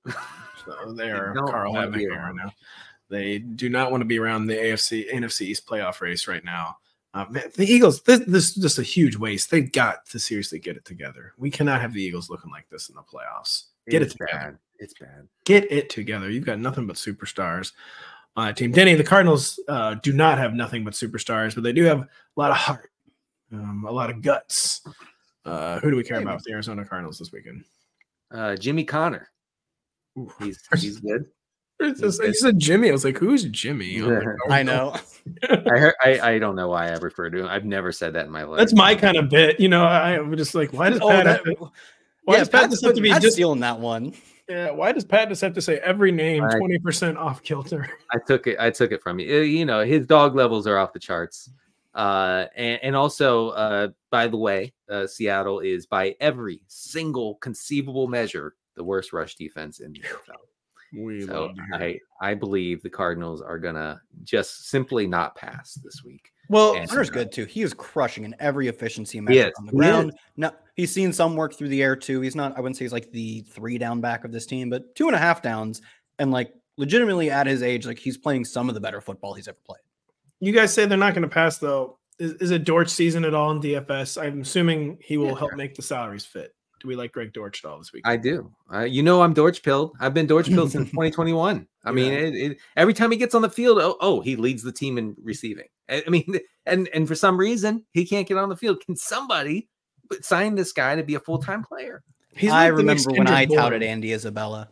So they are Carl Havocking right now. They do not want to be around the NFC East playoff race right now. The Eagles, this is just a huge waste. They got to seriously get it together. We cannot have the Eagles looking like this in the playoffs. Get it together. It's bad. Get it together. You've got nothing but superstars on that team. Denny, the Cardinals do not have nothing but superstars, but they do have a lot of heart, a lot of guts. Who do we care about with the Arizona Cardinals this weekend? Jimmy Connor. He's good. You said Jimmy. I was like, who's Jimmy? I know. I don't know why I refer to him. I've never said that in my life. That's my kind of bit. I'm just like, why does Pat Pat just have to be just stealing that one? Yeah, why does Pat just have to say every name 20% off kilter? I took it from you. His dog levels are off the charts. And also, by the way, Seattle is by every single conceivable measure the worst rush defense in the NFL. So I believe the Cardinals are gonna just simply not pass this week. Well, Hunter's good too. He is crushing in every efficiency metric on the ground. Now he's seen some work through the air too. He's not, I wouldn't say he's like the 3-down back of this team, but 2.5 downs, and like legitimately at his age, like he's playing some of the better football he's ever played. You guys say they're not going to pass though. Is it Dortch season at all in DFS? I'm assuming he will help make the salaries fit. Do we like Greg Dortch at all this week? I do. I'm Dortch pilled. I've been Dortch pilled since 2021. I mean, every time he gets on the field, he leads the team in receiving. I mean, and for some reason he can't get on the field. Can somebody sign this guy to be a full-time player? I remember when I touted Andy Isabella.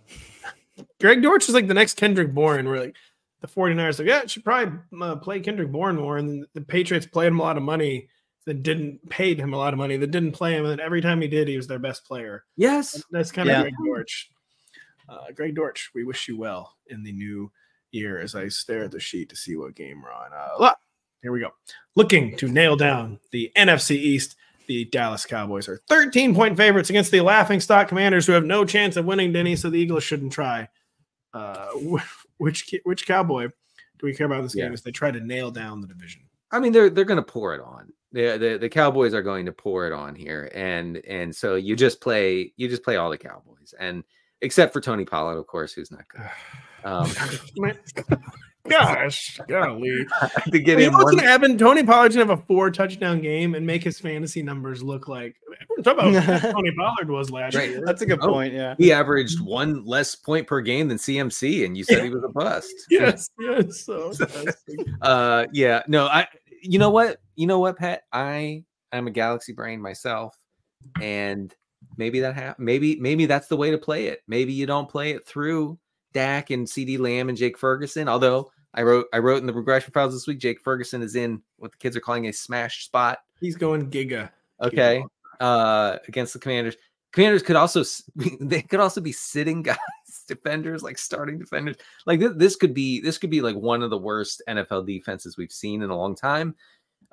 Greg Dortch is like the next Kendrick Bourne. We're like the 49ers like, it should probably play Kendrick Bourne more. And the Patriots played him a lot of money. That didn't paid him a lot of money. That didn't play him, and every time he did, he was their best player. Yes, that's kind of Greg Dortch. Greg Dortch, we wish you well in the new year. As I stare at the sheet to see what game we're on. Here we go. Looking to nail down the NFC East. The Dallas Cowboys are 13-point favorites against the laughingstock Commanders, who have no chance of winning, Denny. So the Eagles shouldn't try. Which Cowboy do we care about in this game as they try to nail down the division? I mean, they're going to pour it on. The Cowboys are going to pour it on here, and so you just play all the Cowboys, and except for Tony Pollard, of course, who's not good. Gosh, golly! To get him, what's going to happen? Tony Pollard's going to have a 4-touchdown game and make his fantasy numbers look like talk about what Tony Pollard was last year. That's a good point. Yeah, he averaged 1 less point per game than CMC, and you said he was a bust. yes. So no, You know what, Pat? I'm a galaxy brain myself, and maybe that maybe that's the way to play it. Maybe you don't play it through Dak and CD Lamb and Jake Ferguson. Although I wrote in the regression files this week, Jake Ferguson is in what the kids are calling a smash spot. He's going giga. Okay, against the Commanders. Commanders could also be sitting guys, defenders, like starting defenders. Like this could be like one of the worst NFL defenses we've seen in a long time.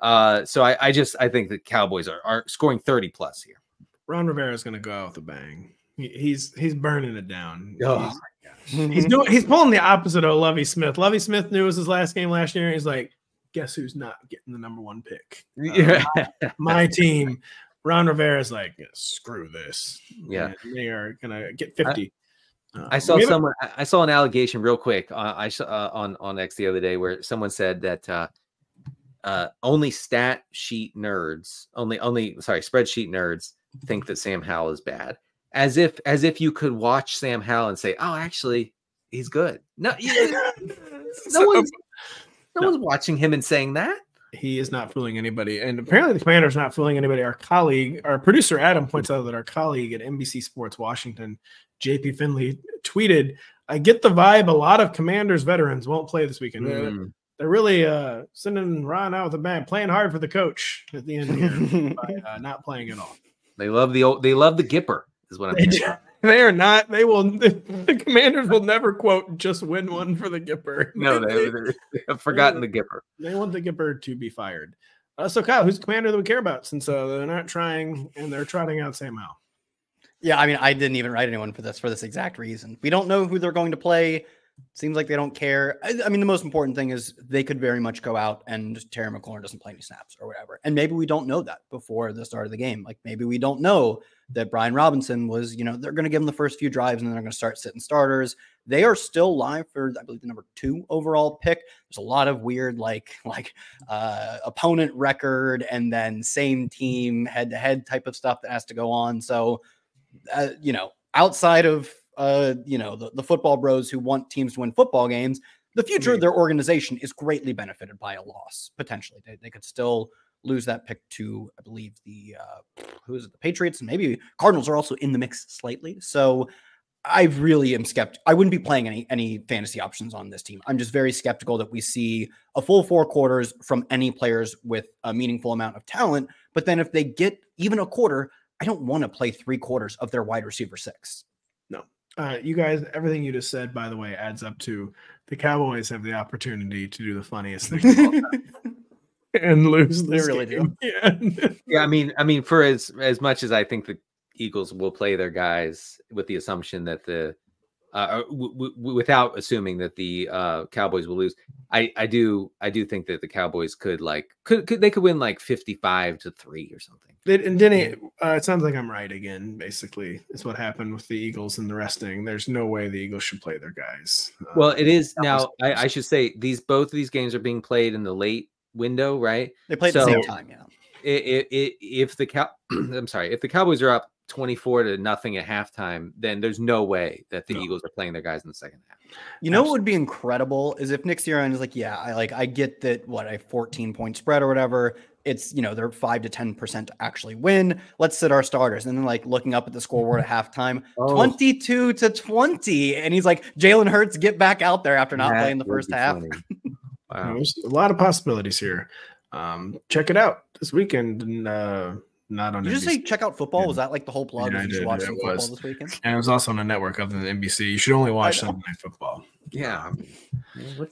So I think the Cowboys are scoring 30 plus here. Ron Rivera is going to go out with a bang. He's burning it down. Oh, he's pulling the opposite of Lovie Smith. Lovie Smith knew it was his last game last year. And he's like, guess who's not getting the #1 pick? My team. Ron Rivera is like, screw this. Yeah, and they are gonna get 50. I saw an allegation real quick. I saw on X the other day where someone said that only spreadsheet nerds think that Sam Howell is bad, as if you could watch Sam Howell and say, oh, actually, he's good. No, no one's watching him and saying that. He is not fooling anybody. And apparently the Commander's not fooling anybody. Our producer, Adam, points out that our colleague at NBC Sports Washington, JP Finley, tweeted, I get the vibe a lot of Commanders veterans won't play this weekend. They're really sending Ron out with a bang, playing hard for the coach at the end of the year by not playing at all. They love the Gipper, is what I'm hearing. They are not. The Commanders will never quote just win one for the Gipper. No, they have forgotten the Gipper. They want the Gipper to be fired. So Kyle, who's the Commander that we care about since they're not trying and they're trotting out Sam Howell? Yeah, I mean, I didn't even write anyone for this exact reason. We don't know who they're going to play. Seems like they don't care. I mean, the most important thing is they could very much go out and Terry McLaurin doesn't play any snaps or whatever. And maybe we don't know that before the start of the game. Like maybe we don't know that Brian Robinson was, they're going to give him the first few drives and then they're going to start sitting starters. They are still live for, I believe, the #2 overall pick. There's a lot of weird, opponent record and then same team head-to-head type of stuff that has to go on. So, outside of, the football bros who want teams to win football games, the future of their organization is greatly benefited by a loss. Potentially, they could still lose that pick to, I believe, the Patriots, and maybe Cardinals are also in the mix slightly. So I really am skeptical. I wouldn't be playing any fantasy options on this team. I'm just very skeptical that we see a full 4 quarters from any players with a meaningful amount of talent. But then if they get even a quarter, I don't want to play 3 quarters of their wide receiver 6. No. You guys, everything you just said, by the way, adds up to the Cowboys have the opportunity to do the funniest thing of all time and lose. They really game. do. Yeah. I mean, for as much as I think the Eagles will play their guys with the assumption that the without assuming that the Cowboys will lose. I do think that the Cowboys could win like 55-3 or something. And Denny, it sounds like I'm right again. Basically, is what happened with the Eagles and the resting. There's no way the Eagles should play their guys. Well, it is now. I should say both of these games are being played in the late window, right? They played at the same time, yeah. If the Cowboys are up 24-0 at halftime, then there's no way that the Eagles are playing their guys in the second half. You know what would be incredible is if Nick Sirianni is like, yeah, I get that a 14-point spread or whatever. It's, they're 5 to 10% to actually win. Let's sit our starters. And then looking up at the scoreboard at halftime, 22-20. And he's like, Jalen Hurts, get back out there after not playing the first half. Wow. There's a lot of possibilities here. Check it out this weekend. Not on. Did you just say check out football? Yeah. Was that the whole plug? Yeah, you should watch some football this weekend. And it was also on a network other than NBC. You should only watch Sunday Night Football. Yeah,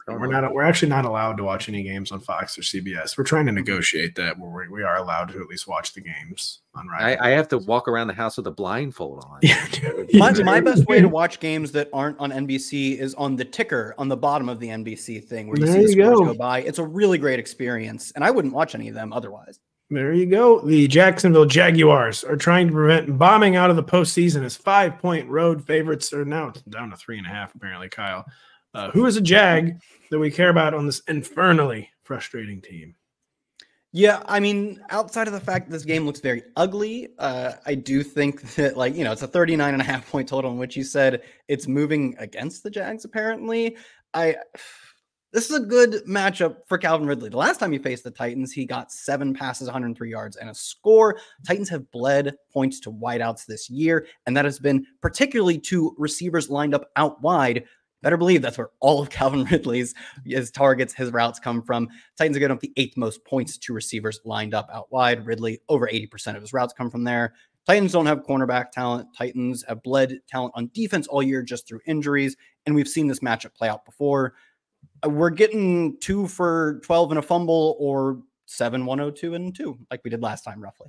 we're actually not allowed to watch any games on Fox or CBS. We're trying to negotiate that where we are allowed to at least watch the games on. I have to walk around the house with a blindfold on. Yeah, dude. My best way to watch games that aren't on NBC is on the ticker on the bottom of the NBC thing where you see the scores go by. It's a really great experience, and I wouldn't watch any of them otherwise. There you go. The Jacksonville Jaguars are trying to prevent bombing out of the postseason as 5-point road favorites are now down to 3.5, apparently, Kyle. Who is a Jag that we care about on this infernally frustrating team? Yeah, I mean, outside of the fact that this game looks very ugly, I do think that, it's a 39.5-point total in which you said it's moving against the Jags, apparently. This is a good matchup for Calvin Ridley. The last time he faced the Titans, he got 7 passes, 103 yards, and a score. Titans have bled points to wideouts this year, and that has been particularly to receivers lined up out wide. Better believe that's where all of Calvin Ridley's targets, his routes come from. Titans are getting up the 8th most points to receivers lined up out wide. Ridley, over 80% of his routes come from there. Titans don't have cornerback talent. Titans have bled talent on defense all year just through injuries, and we've seen this matchup play out before. We're getting 2 for 12 and a fumble or 7, 102 and 2 like we did last time, roughly.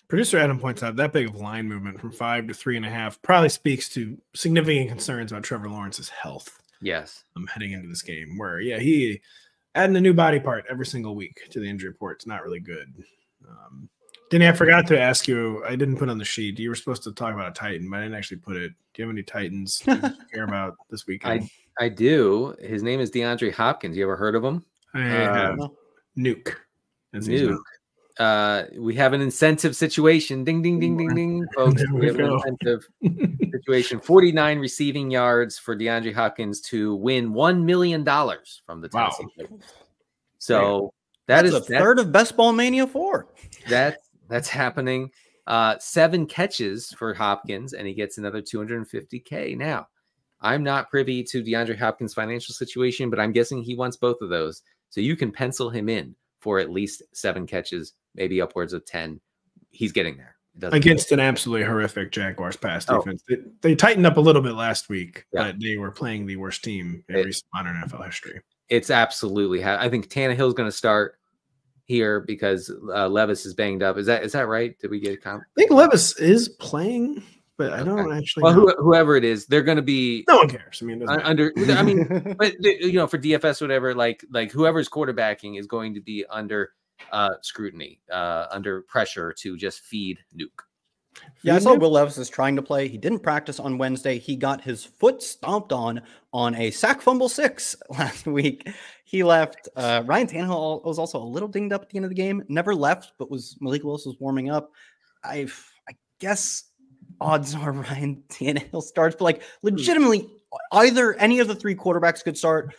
Producer Adam points out that big of line movement from 5 to 3.5 probably speaks to significant concerns about Trevor Lawrence's health. Yes. I'm heading into this game where, he adding a new body part every single week to the injury report. It's not really good. Denny, I forgot to ask you. I didn't put on the sheet. You were supposed to talk about a Titan, but I didn't actually put it. Do you have any Titans you care about this weekend? I do. His name is DeAndre Hopkins. You ever heard of him? I have. Nuke. Nuke. We have an incentive situation. Ding, ding, ding, ding, ding, folks. We have an incentive situation. 49 receiving yards for DeAndre Hopkins to win $1 million from the Tennessee Titans. So that's a third of Best Ball Mania 4. That's happening. 7 catches for Hopkins, and he gets another $250K. Now, I'm not privy to DeAndre Hopkins' financial situation, but I'm guessing he wants both of those. So you can pencil him in for at least 7 catches, maybe upwards of 10. He's getting there. Against an absolutely horrific Jaguars pass defense. They tightened up a little bit last week, but they were playing the worst team in recent modern NFL history. It's absolutely. I think Tannehill's going to start here because Levis is banged up. Is that right? Did we get a comment? I think Levis is playing. But I don't actually know. Whoever it is, they're going to be. No one cares. I mean, but for DFS, whatever, like whoever's quarterbacking is going to be under scrutiny, under pressure to just feed Nuke. Yeah, I saw Will Levis is trying to play. He didn't practice on Wednesday. He got his foot stomped on a sack fumble 6 last week. He left. Ryan Tannehill was also a little dinged up at the end of the game. Never left, but Malik Willis was warming up. I guess odds are Ryan Tannehill starts, but legitimately either any of the 3 quarterbacks could start.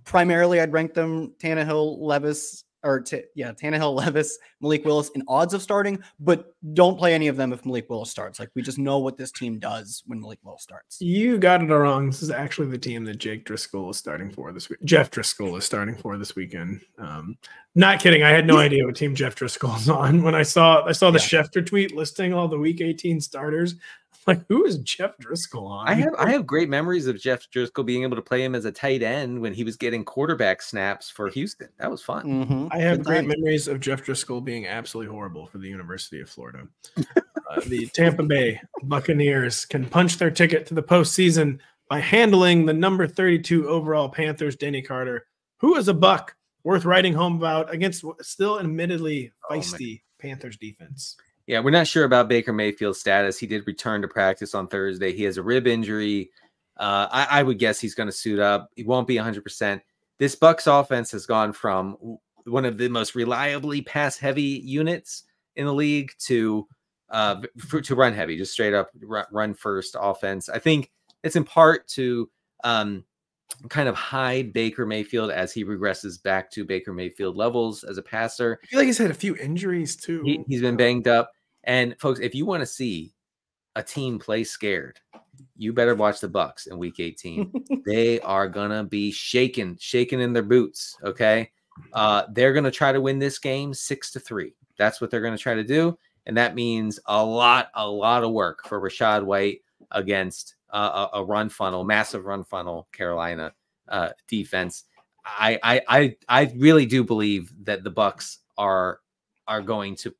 Primarily, I'd rank them Tannehill, Levis, Tannehill, Levis, Malik Willis in odds of starting, but don't play any of them if Malik Willis starts. We just know what this team does when Malik Willis starts. You got it wrong. This is actually the team that Jake Driscoll is starting for this week. Jeff Driscoll is starting for this weekend. Not kidding. I had no idea what team Jeff Driscoll is on. When I saw the Schefter tweet listing all the week 18 starters, who is Jeff Driscoll on? I have great memories of Jeff Driscoll being able to play him as a tight end when he was getting quarterback snaps for Houston. That was fun. Mm-hmm. I have great memories of Jeff Driscoll being absolutely horrible for the University of Florida. The Tampa Bay Buccaneers can punch their ticket to the postseason by handling the number 32 overall Panthers, Denny Carter, who is a buck worth writing home about against still admittedly feisty Panthers defense. Yeah, we're not sure about Baker Mayfield's status. He did return to practice on Thursday. He has a rib injury. I would guess he's going to suit up. He won't be 100%. This Bucs offense has gone from one of the most reliably pass-heavy units in the league to run heavy, just straight up run first offense. I think it's in part to kind of hide Baker Mayfield as he regresses back to Baker Mayfield levels as a passer. I feel like he's had a few injuries too. He's been banged up. And folks, if you want to see a team play scared, you better watch the Bucs in Week 18. They are gonna be shaking in their boots. Okay, they're gonna try to win this game 6-3. That's what they're gonna try to do, and that means a lot of work for Rachaad White against a run funnel, massive run funnel Carolina defense. I really do believe that the Bucs are going to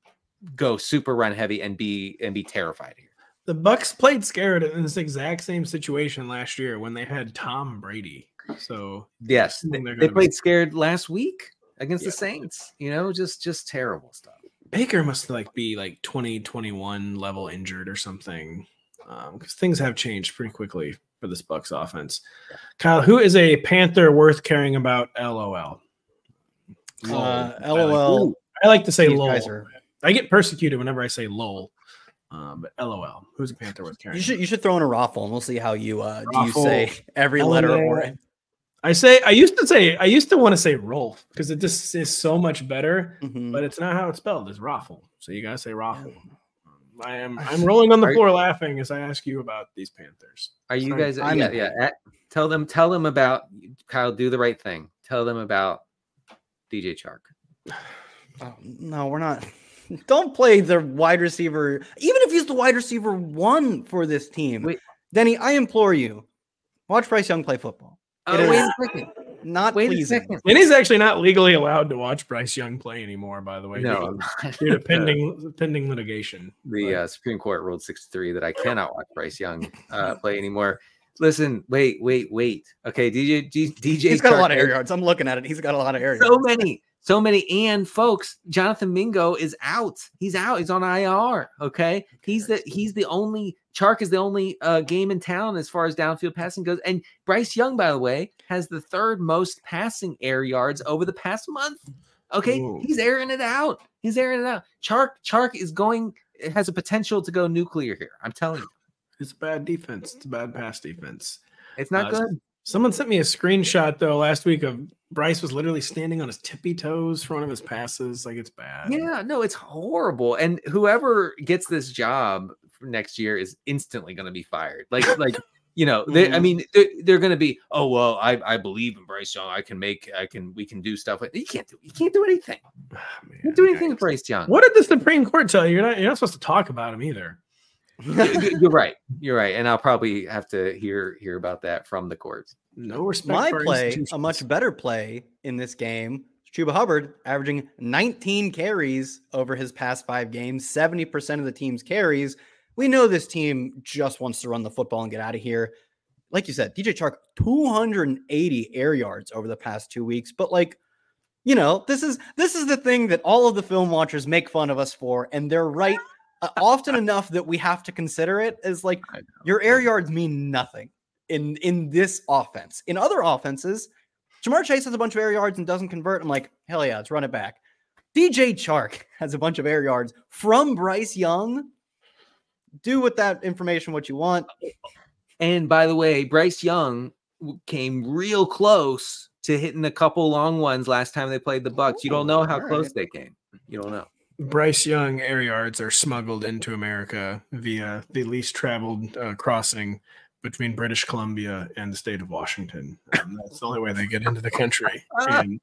go super run heavy and be terrified here. The Bucs played scared in this exact same situation last year when they had Tom Brady. So yes, they played scared last week against the Saints. You know, just terrible stuff. Baker must be 2021 level injured or something, because things have changed pretty quickly for this Bucs offense. Kyle, who is a Panther worth caring about? LOL. LOL. I like to say lol. Kaiser. I get persecuted whenever I say lol. But LOL. Who's a Panther worth caring? You should throw in a raffle, and we'll see how you do you say every letter or it. I used to want to say Rolf because it just is so much better, but it's not how it's spelled. It's Raffle. So you gotta say Raffle. I'm rolling on the floor laughing as I ask you about these Panthers. Are you guys? Tell them about Kyle. Do the right thing. Tell them about DJ Chark. Oh, no, we're not. Don't play the wide receiver, even if he's the wide receiver 1 for this team. Wait. Denny, I implore you, watch Bryce Young play football. Wait a second. Not Wait pleasing. a second. And he's actually not legally allowed to watch Bryce Young play anymore, by the way. No, due to pending litigation. The Supreme Court ruled 6-3 that I cannot watch Bryce Young play anymore. Listen, wait. Okay, DJ. He's got a lot of air yards. I'm looking at it. He's got a lot of air yards. So many. And folks, Jonathan Mingo is out. He's out. He's on IR. Okay. Chark is the only game in town as far as downfield passing goes. And Bryce Young, by the way, has the 3rd most passing air yards over the past month. Okay. Ooh. He's airing it out. Chark has a potential to go nuclear here. I'm telling you. It's a bad defense. It's a bad pass defense. It's not good. Someone sent me a screenshot though last week of Bryce was literally standing on his tippy toes for one of his passes. It's bad. Yeah, no, it's horrible. And whoever gets this job for next year is instantly going to be fired. They're going to be, oh well, I believe in Bryce Young. We can do stuff. You can't do anything. Oh, man, you can't do anything with Bryce Young. What did the Supreme Court tell you? You're not supposed to talk about him either. You're right. And I'll probably have to hear about that from the courts. No respect. My play, a much better play in this game. Chuba Hubbard averaging 19 carries over his past 5 games, 70% of the team's carries. We know this team just wants to run the football and get out of here. Like you said, DJ Chark, 280 air yards over the past 2 weeks. But this is the thing that all of the film watchers make fun of us for, and they're right. Often enough that we have to consider it as your air yards mean nothing in this offense. In other offenses, Jamar Chase has a bunch of air yards and doesn't convert. I'm like, hell yeah, let's run it back. DJ Chark has a bunch of air yards from Bryce Young. Do with that information what you want. And by the way, Bryce Young came real close to hitting a couple long ones last time they played the Bucs. You don't know how close they came. You don't know. Bryce Young air yards are smuggled into America via the least traveled crossing between British Columbia and the state of Washington. That's the only way they get into the country. And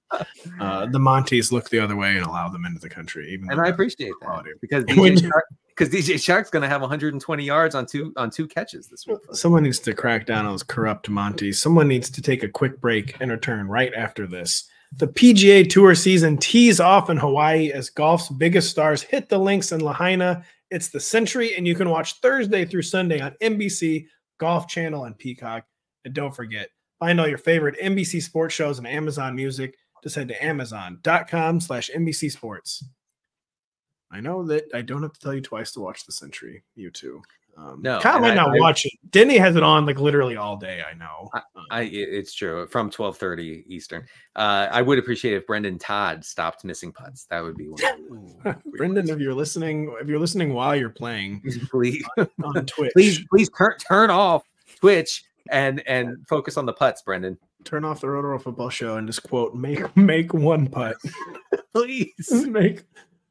the Montes look the other way and allow them into the country. And I appreciate that because DJ Chark's going to have 120 yards on two catches this week. Someone needs to crack down on those corrupt Montes. Someone needs to take a quick break and return right after this. The PGA Tour season tees off in Hawaii as golf's biggest stars hit the links in Lahaina. It's the Century, and you can watch Thursday through Sunday on NBC, Golf Channel, and Peacock. And don't forget, find all your favorite NBC sports shows on Amazon Music. Just head to amazon.com/NBC Sports. I know that I don't have to tell you twice to watch The Century. You too. No, Kyle might not watch it. Denny has it on like literally all day. I know. It's true. From 12:30 Eastern. I would appreciate if Brendan Todd stopped missing putts. That would be one. Brendan, if you're listening while you're playing, please on Twitch, please turn off Twitch and focus on the putts, Brendan. Turn off the Rotoworld Football Show and just quote make one putt, please.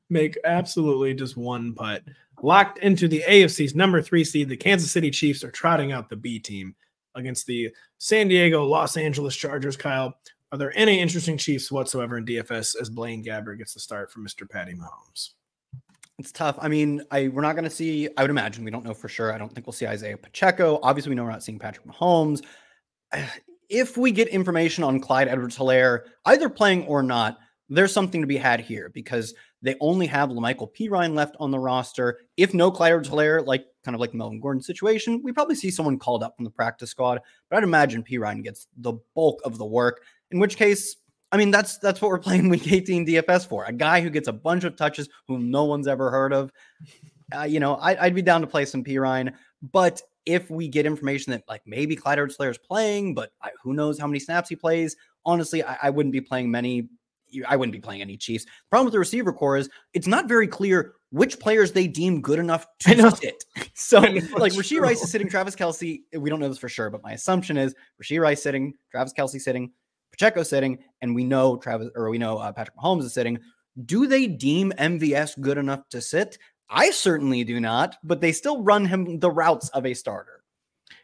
Make absolutely just one putt. Locked into the AFC's number 3 seed, the Kansas City Chiefs are trotting out the B team against the San Diego Los Angeles Chargers. Kyle, are there any interesting Chiefs whatsoever in DFS as Blaine Gabbert gets the start from Mr. Patty Mahomes? It's tough. I mean, we're not going to see, I would imagine, we don't know for sure. I don't think we'll see Isaiah Pacheco. Obviously, we know we're not seeing Patrick Mahomes. If we get information on Clyde Edwards-Helaire, either playing or not, there's something to be had here because they only have LaMichael Pirine left on the roster. If no Clyde Edwards-Helaire, kind of like the Melvin Gordon situation, we probably see someone called up from the practice squad. But I'd imagine Pirine gets the bulk of the work, in which case, I mean, that's what we're playing Week 18 DFS for. A guy who gets a bunch of touches whom no one's ever heard of. I'd be down to play some Pirine. But if we get information that maybe Clyde Edwards-Helaire is playing, but who knows how many snaps he plays, honestly, I wouldn't be playing many. I wouldn't be playing any Chiefs. The problem with the receiver core is it's not very clear which players they deem good enough to sit. So Rashee Rice is sitting, Travis Kelce. We don't know this for sure, but my assumption is Rashee Rice sitting, Travis Kelce sitting, Pacheco sitting, and we know Patrick Mahomes is sitting. Do they deem MVS good enough to sit? I certainly do not, but they still run him the routes of a starter.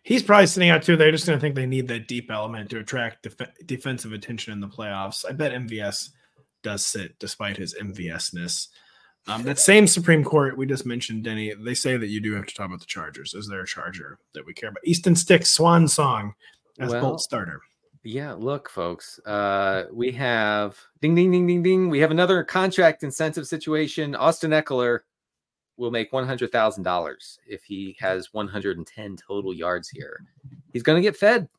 He's probably sitting out too. They're just going to think they need that deep element to attract defensive attention in the playoffs. I bet MVS does sit despite his MVS-ness. That same Supreme Court we just mentioned, Denny, they say that you do have to talk about the Chargers. Is there a Charger that we care about? Easton Stick's swan song as Bolt starter. Yeah, look, folks, we have ding, ding, ding, ding, ding. We have another contract incentive situation. Austin Eckler will make $100,000 if he has 110 total yards here. He's going to get fed.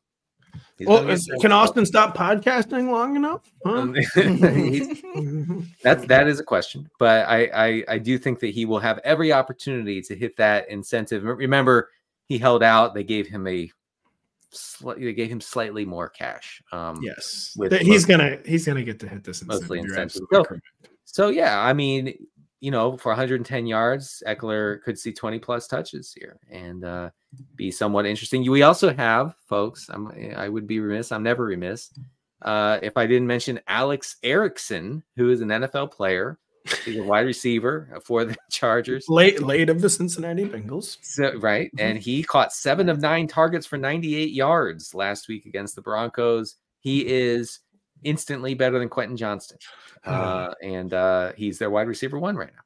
Can Austin stop podcasting long enough? Huh? That is a question, but I do think that he will have every opportunity to hit that incentive. Remember, he held out. They gave him slightly more cash. Yes, he's gonna get to hit this incentive. So yeah, I mean, for 110 yards, Eckler could see 20 plus touches here and be somewhat interesting. We also have, folks, I would be remiss. I'm never remiss if I didn't mention Alex Erickson, who is an NFL player. He's a wide receiver for the Chargers. Late of the Cincinnati Bengals. So, right. And he caught 7 of 9 targets for 98 yards last week against the Broncos. He is instantly better than Quentin Johnston. And he's their wide receiver 1 right now.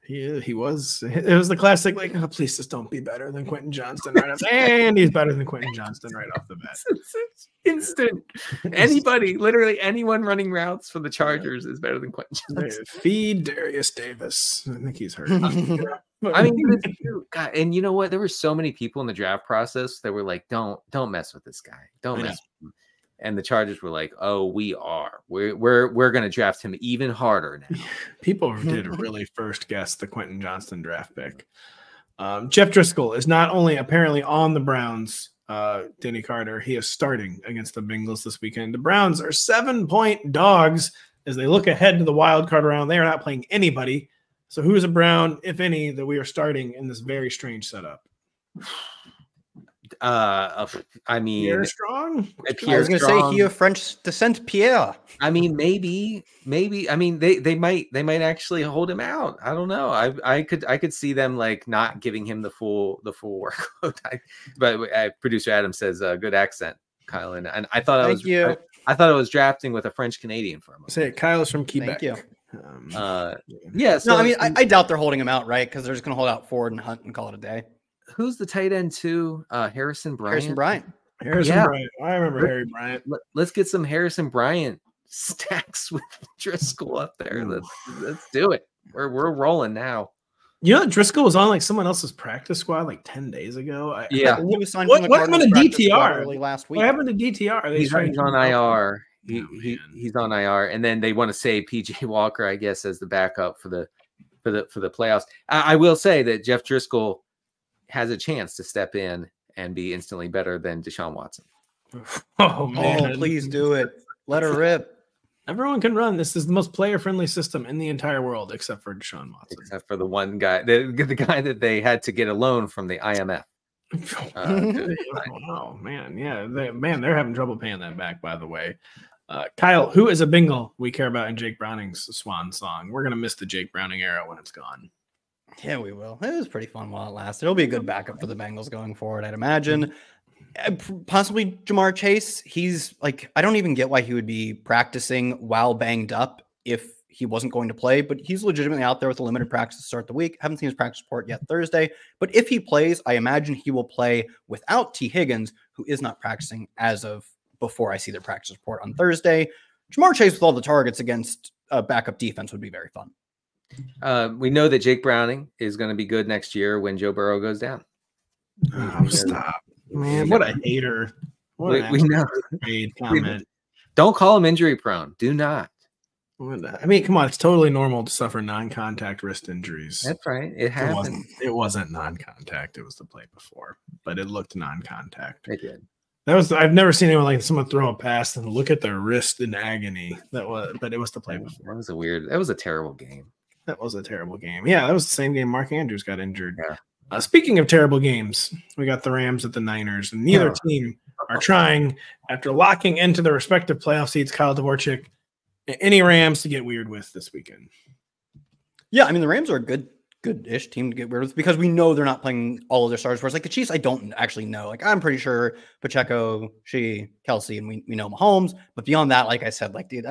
He was. It was the classic, please just don't be better than Quentin Johnston right off. And he's better than Quentin Johnston right off the bat. It's instant. Anybody, literally anyone running routes for the Chargers is better than Quentin Johnston. Feed Darius Davis. I think he's hurt. I mean, God, and you know what? There were so many people in the draft process that were like, don't mess with this guy. Don't mess with him. And the Chargers were like, "Oh, we are. We're going to draft him even harder now." People did really first guess the Quentin Johnston draft pick. Jeff Driscoll is not only apparently on the Browns, Denny Carter, he is starting against the Bengals this weekend. The Browns are 7-point dogs as they look ahead to the wild card round. They are not playing anybody. So who is a Brown, if any, that we are starting in this very strange setup? I mean, Pierre Strong. I was going to say he of French descent, Pierre. I mean, maybe. I mean, they might actually hold him out. I don't know. I could see them not giving him the full workload. But producer Adam says good accent, Kyle, and I thought I thought I was drafting with a French Canadian for him. Say Kyle is from Quebec. Thank you. Yeah. So no, I mean, I doubt they're holding him out, right? Because they're just going to hold out Ford and Hunt and call it a day. Who's the tight end too? Harrison Bryant. Harrison Bryant. I remember Harry Bryant. Let's get some Harrison Bryant stacks with Driscoll up there. Let's do it. We're rolling now. You know, Driscoll was on like someone else's practice squad like 10 days ago. He was signed what from the happened Cardinals to practice squad DTR early last week. What happened to DTR? He's on IR. He's on IR, and then they want to save PJ Walker, I guess, as the backup for the playoffs. I will say that Jeff Driscoll has a chance to step in and be instantly better than Deshaun Watson. Oh man! Oh, please do it. Let her rip. Everyone can run. This is the most player-friendly system in the entire world, except for Deshaun Watson. Except for the one guy, the guy that they had to get a loan from the IMF. Oh man, yeah, they're having trouble paying that back. By the way, Kyle, who is a Bengal we care about in Jake Browning's swan song? We're gonna miss the Jake Browning era when it's gone. Yeah, we will. It was pretty fun while it lasted. It'll be a good backup for the Bengals going forward, I'd imagine. Possibly Jamar Chase. He's like, I don't even get why he would be practicing while banged up if he wasn't going to play, but he's legitimately out there with a limited practice to start the week. Haven't seen his practice report yet Thursday, but if he plays, I imagine he will play without T. Higgins, who is not practicing as of before I see their practice report on Thursday. Jamar Chase with all the targets against a backup defense would be very fun. We know that Jake Browning is going to be good next year when Joe Burrow goes down. Oh, stop, man! What a hater! We know. Comment. Don't call him injury prone. Do not. I mean, come on! It's totally normal to suffer non-contact wrist injuries. That's right. It happened. It wasn't non-contact. It was the play before, but it looked non-contact. It did. I've never seen anyone like someone throw a pass and look at their wrist in agony. But it was the play before. That was a terrible game. That was a terrible game. Yeah, that was the same game Mark Andrews got injured. Yeah. Speaking of terrible games, we got the Rams at the Niners, and neither team are trying, after locking into their respective playoff seats, Kyle Dvorchak, any Rams to get weird with this weekend. Yeah, I mean, the Rams are a good-ish team to get weird with because we know they're not playing all of their starters. Whereas like the Chiefs, I don't actually know. Like I'm pretty sure Pacheco, Kelsey, and we know Mahomes. But beyond that, like I said, like dude,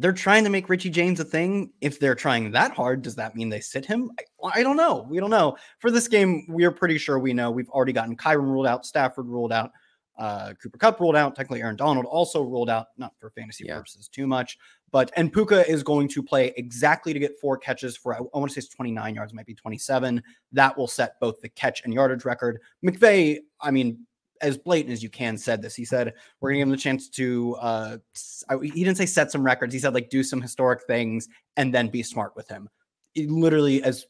they're trying to make Richie James a thing. If they're trying that hard, does that mean they sit him? I don't know. We don't know. For this game, we're pretty sure we know. We've already gotten Kyron ruled out, Stafford ruled out, Cooper Kupp ruled out, technically Aaron Donald also ruled out, not for fantasy purposes too much. And Puka is going to play exactly to get 4 catches for, I want to say it's 29 yards, might be 27. That will set both the catch and yardage record. McVay, I mean, as blatant as you can, said this. He said, we're going to give him the chance to, he didn't say set some records. He said, like, do some historic things and then be smart with him. It literally, as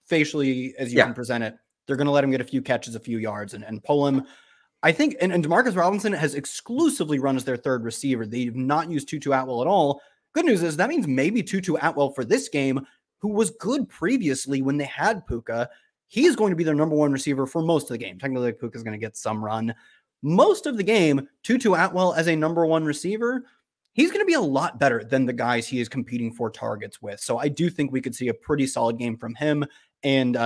facially as you can present it, they're going to let him get a few catches, a few yards and pull him. I think, and DeMarcus Robinson has exclusively run as their third receiver. They've not used Tutu Atwell at all. Good news is that means maybe Tutu Atwell for this game, who was good previously when they had Puka, he's going to be their number 1 receiver for most of the game. Technically, Puka's going to get some run. Most of the game, Tutu Atwell as a number 1 receiver, he's going to be a lot better than the guys he is competing for targets with. So I do think we could see a pretty solid game from him. And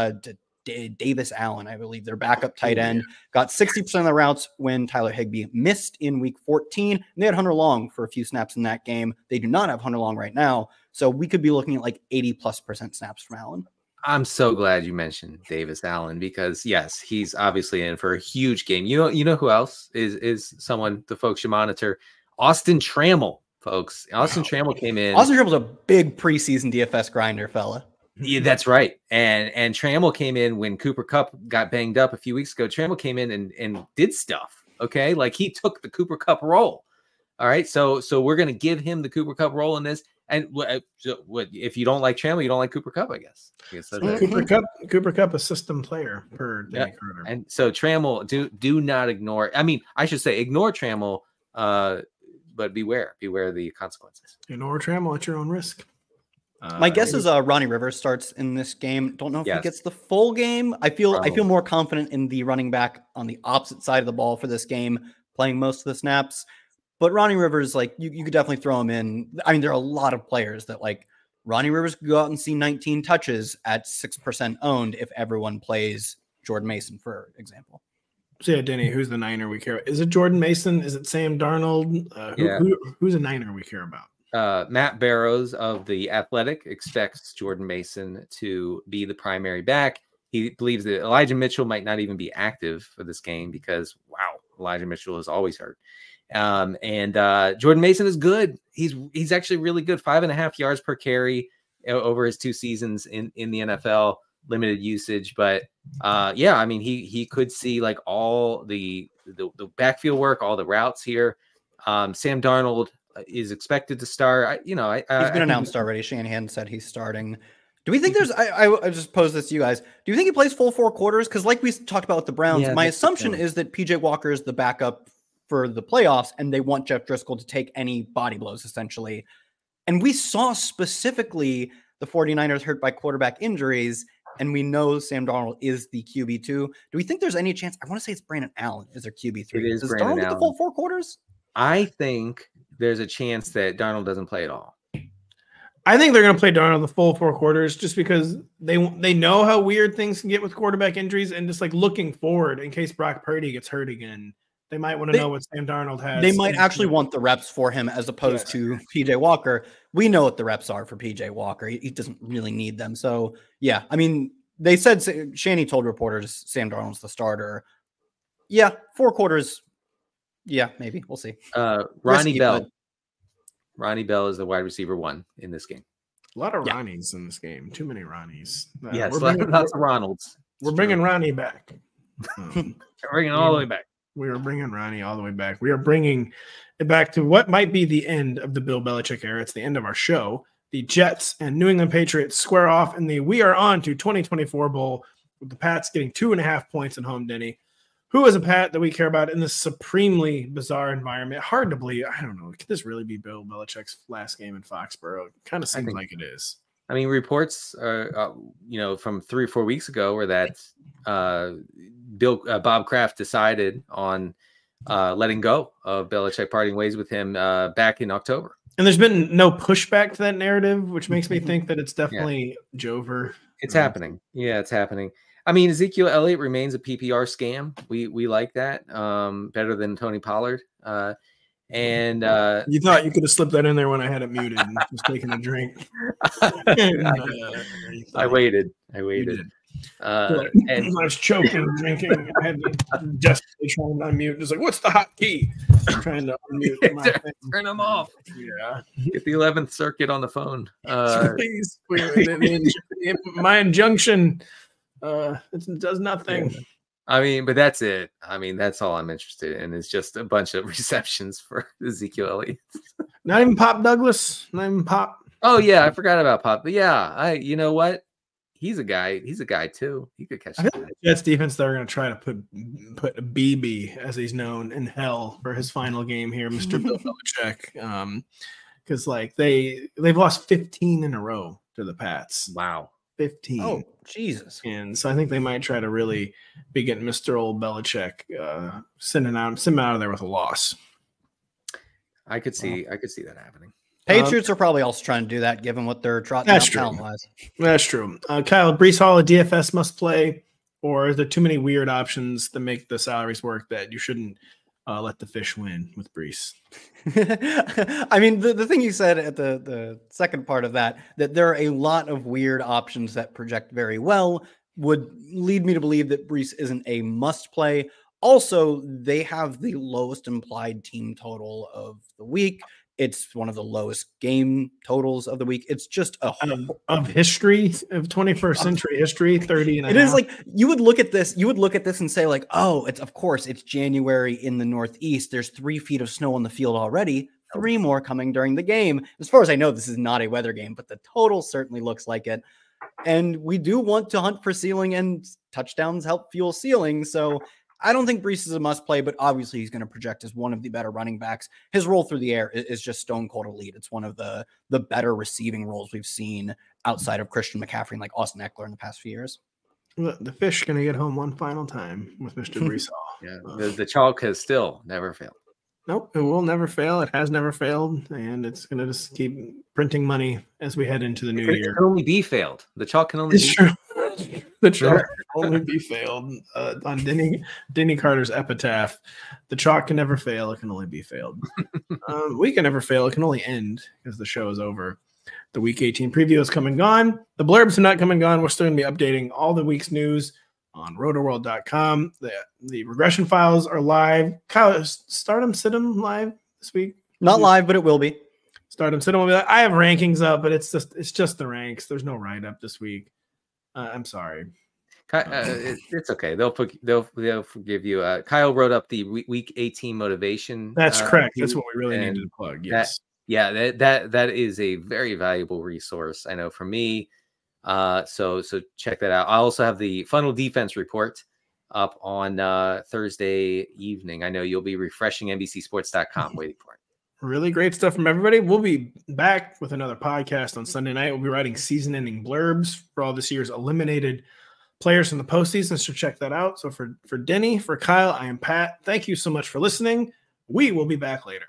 Davis Allen, I believe, their backup tight end, got 60% of the routes when Tyler Higbee missed in week 14. And they had Hunter Long for a few snaps in that game. They do not have Hunter Long right now. So we could be looking at like 80+% snaps from Allen. I'm so glad you mentioned Davis Allen because yes, he's obviously in for a huge game. You know who else is someone the folks should monitor? Austin Trammell, folks. Austin Trammell came in. Austin Trammell's a big preseason DFS grinder fella. Yeah, that's right. And Trammell came in when Cooper Kupp got banged up a few weeks ago. Trammell came in and did stuff. Okay, like he took the Cooper Kupp role. All right, so we're gonna give him the Cooper Kupp role in this. And what if you don't like Trammell, you don't like Cooper Kupp, I guess. Cooper Kupp, a system player per Denny Carter. And so Trammell, do not ignore. I mean, I should say ignore Trammell, but beware the consequences. Ignore Trammell at your own risk. My guess is Ronnie Rivers starts in this game. Don't know if he gets the full game. I feel more confident in the running back on the opposite side of the ball for this game, playing most of the snaps. But Ronnie Rivers, like you could definitely throw him in. I mean, there are a lot of players that like Ronnie Rivers could go out and see 19 touches at 6% owned if everyone plays Jordan Mason, for example. So yeah, Denny, who's the Niner we care about? Is it Jordan Mason? Is it Sam Darnold? Who's a Niner we care about? Matt Barrows of The Athletic expects Jordan Mason to be the primary back. He believes that Elijah Mitchell might not even be active for this game because, wow, Elijah Mitchell is always hurt. And Jordan Mason is good. He's actually really good. 5.5 yards per carry over his 2 seasons in the NFL. limited usage. But yeah, I mean, he could see like all the backfield work, all the routes here. Sam Darnold is expected to start. He's been announced already. Shanahan said he's starting. Do we think there's? I just posed this to you guys. Do you think he plays full 4 quarters? Because like we talked about with the Browns, my assumption is that PJ Walker is the backup for the playoffs, and they want Jeff Driscoll to take any body blows essentially. And we saw specifically the 49ers hurt by quarterback injuries, and we know Sam Darnold is the QB2. Do we think there's any chance? I want to say it's Brandon Allen is their QB3. It is Does Brandon Darnold get the full 4 quarters? I think there's a chance that Darnold doesn't play at all. I think they're going to play Darnold the full 4 quarters just because they know how weird things can get with quarterback injuries, and just like looking forward in case Brock Purdy gets hurt again. They might want to know what Sam Darnold has. They might actually want the reps for him as opposed to PJ Walker. We know what the reps are for PJ Walker. He doesn't really need them. So, yeah, I mean, they said Shanny told reporters Sam Darnold's the starter. Yeah, 4 quarters. Yeah, maybe. We'll see. Ronnie Bell. Ronnie Bell is the wide receiver 1 in this game. A lot of Ronnies in this game. Too many Ronnies. Yes, lots of Ronalds. We're bringing Ronnie back. We're bringing all the way back. We are bringing Ronnie all the way back. We are bringing it back to what might be the end of the Bill Belichick era. It's the end of our show. The Jets and New England Patriots square off in the We Are On to 2024 Bowl, with the Pats getting 2.5 points at home, Denny. Who is a Pat that we care about in this supremely bizarre environment? Hard to believe. I don't know. Could this really be Bill Belichick's last game in Foxborough? It kind of seems like it is. I mean, reports, from 3 or 4 weeks ago were that Bob Kraft decided on letting go of Belichick, parting ways with him back in October. And there's been no pushback to that narrative, which makes me think that it's definitely Jover. It's happening. Yeah, it's happening. I mean, Ezekiel Elliott remains a PPR scam. We like that better than Tony Pollard. And you thought you could have slipped that in there when I had it muted and was taking a drink. I waited. And I was choking, drinking. I had to desperately try and unmute. It's like, what's the hot key? I'm trying to unmute my thing. Turn them off. Yeah. Get the 11th Circuit on the phone. Please. My injunction, it does nothing. I mean, but that's it. I mean, that's all I'm interested in is just a bunch of receptions for Ezekiel Elliott. Not even Pop Douglas. Not even Pop. Oh yeah, I forgot about Pop. But yeah, you know what? He's a guy. He's a guy too. He could catch. I think the Jets defense, they're going to try to put BB, as he's known, in hell for his final game here, Mr. Bill Belichick. Because like they've lost 15 in a row to the Pats. Wow. 15. Oh, Jesus. And so I think they might try to really be getting Mr. Old Belichick sending him out of there with a loss. I could see that happening. Patriots are probably also trying to do that, given what they're trotting out talent-wise. That's true. Kyle, Breece Hall, a DFS must play, or is there too many weird options to make the salaries work that you shouldn't let the fish win with Breece? I mean, the thing you said at the second part of that there are a lot of weird options that project very well, would lead me to believe that Breece isn't a must play. Also, they have the lowest implied team total of the week. It's one of the lowest game totals of the week. It's just of history, of 21st century history, 30 and a half. It is like you would look at this and say like, oh, it's January in the Northeast. There's 3 feet of snow on the field already. 3 more coming during the game. As far as I know, this is not a weather game, but the total certainly looks like it. And we do want to hunt for ceiling, and touchdowns help fuel ceiling. So I don't think Breece is a must play, but obviously he's going to project as one of the better running backs. His roll through the air is just stone cold elite. It's one of the better receiving roles we've seen outside of Christian McCaffrey and like Austin Eckler in the past few years. The fish going to get home one final time with Mr. Breece Hall. Yeah, the chalk has still never failed. Nope, it will never fail. It has never failed, and it's going to just keep printing money as we head into the new year. It can only be failed. The chalk can only be true. The chalk can only be failed. On Denny Carter's epitaph, the chalk can never fail. It can only be failed. We can never fail. It can only end because the show is over. The Week 18 preview has come and gone. The blurbs have not come and gone. We're still going to be updating all the week's news on rotoworld.com. The regression files are live. Kyle, start them, sit them live this week. Not live, but it will be. Start them, sit them will be live. I have rankings up, but it's just the ranks. There's no write up this week. I'm sorry. It's okay. They'll forgive you. Kyle wrote up the week 18 motivation. That's correct. That's what we really needed to plug. Yes. That is a very valuable resource. I know for me. So check that out. I also have the Funnel Defense report up on Thursday evening. I know you'll be refreshing NBCSports.com waiting for it. Really great stuff from everybody. We'll be back with another podcast on Sunday night. We'll be writing season-ending blurbs for all this year's eliminated players from the postseason, so check that out. So for Denny, for Kyle, I am Pat. Thank you so much for listening. We will be back later.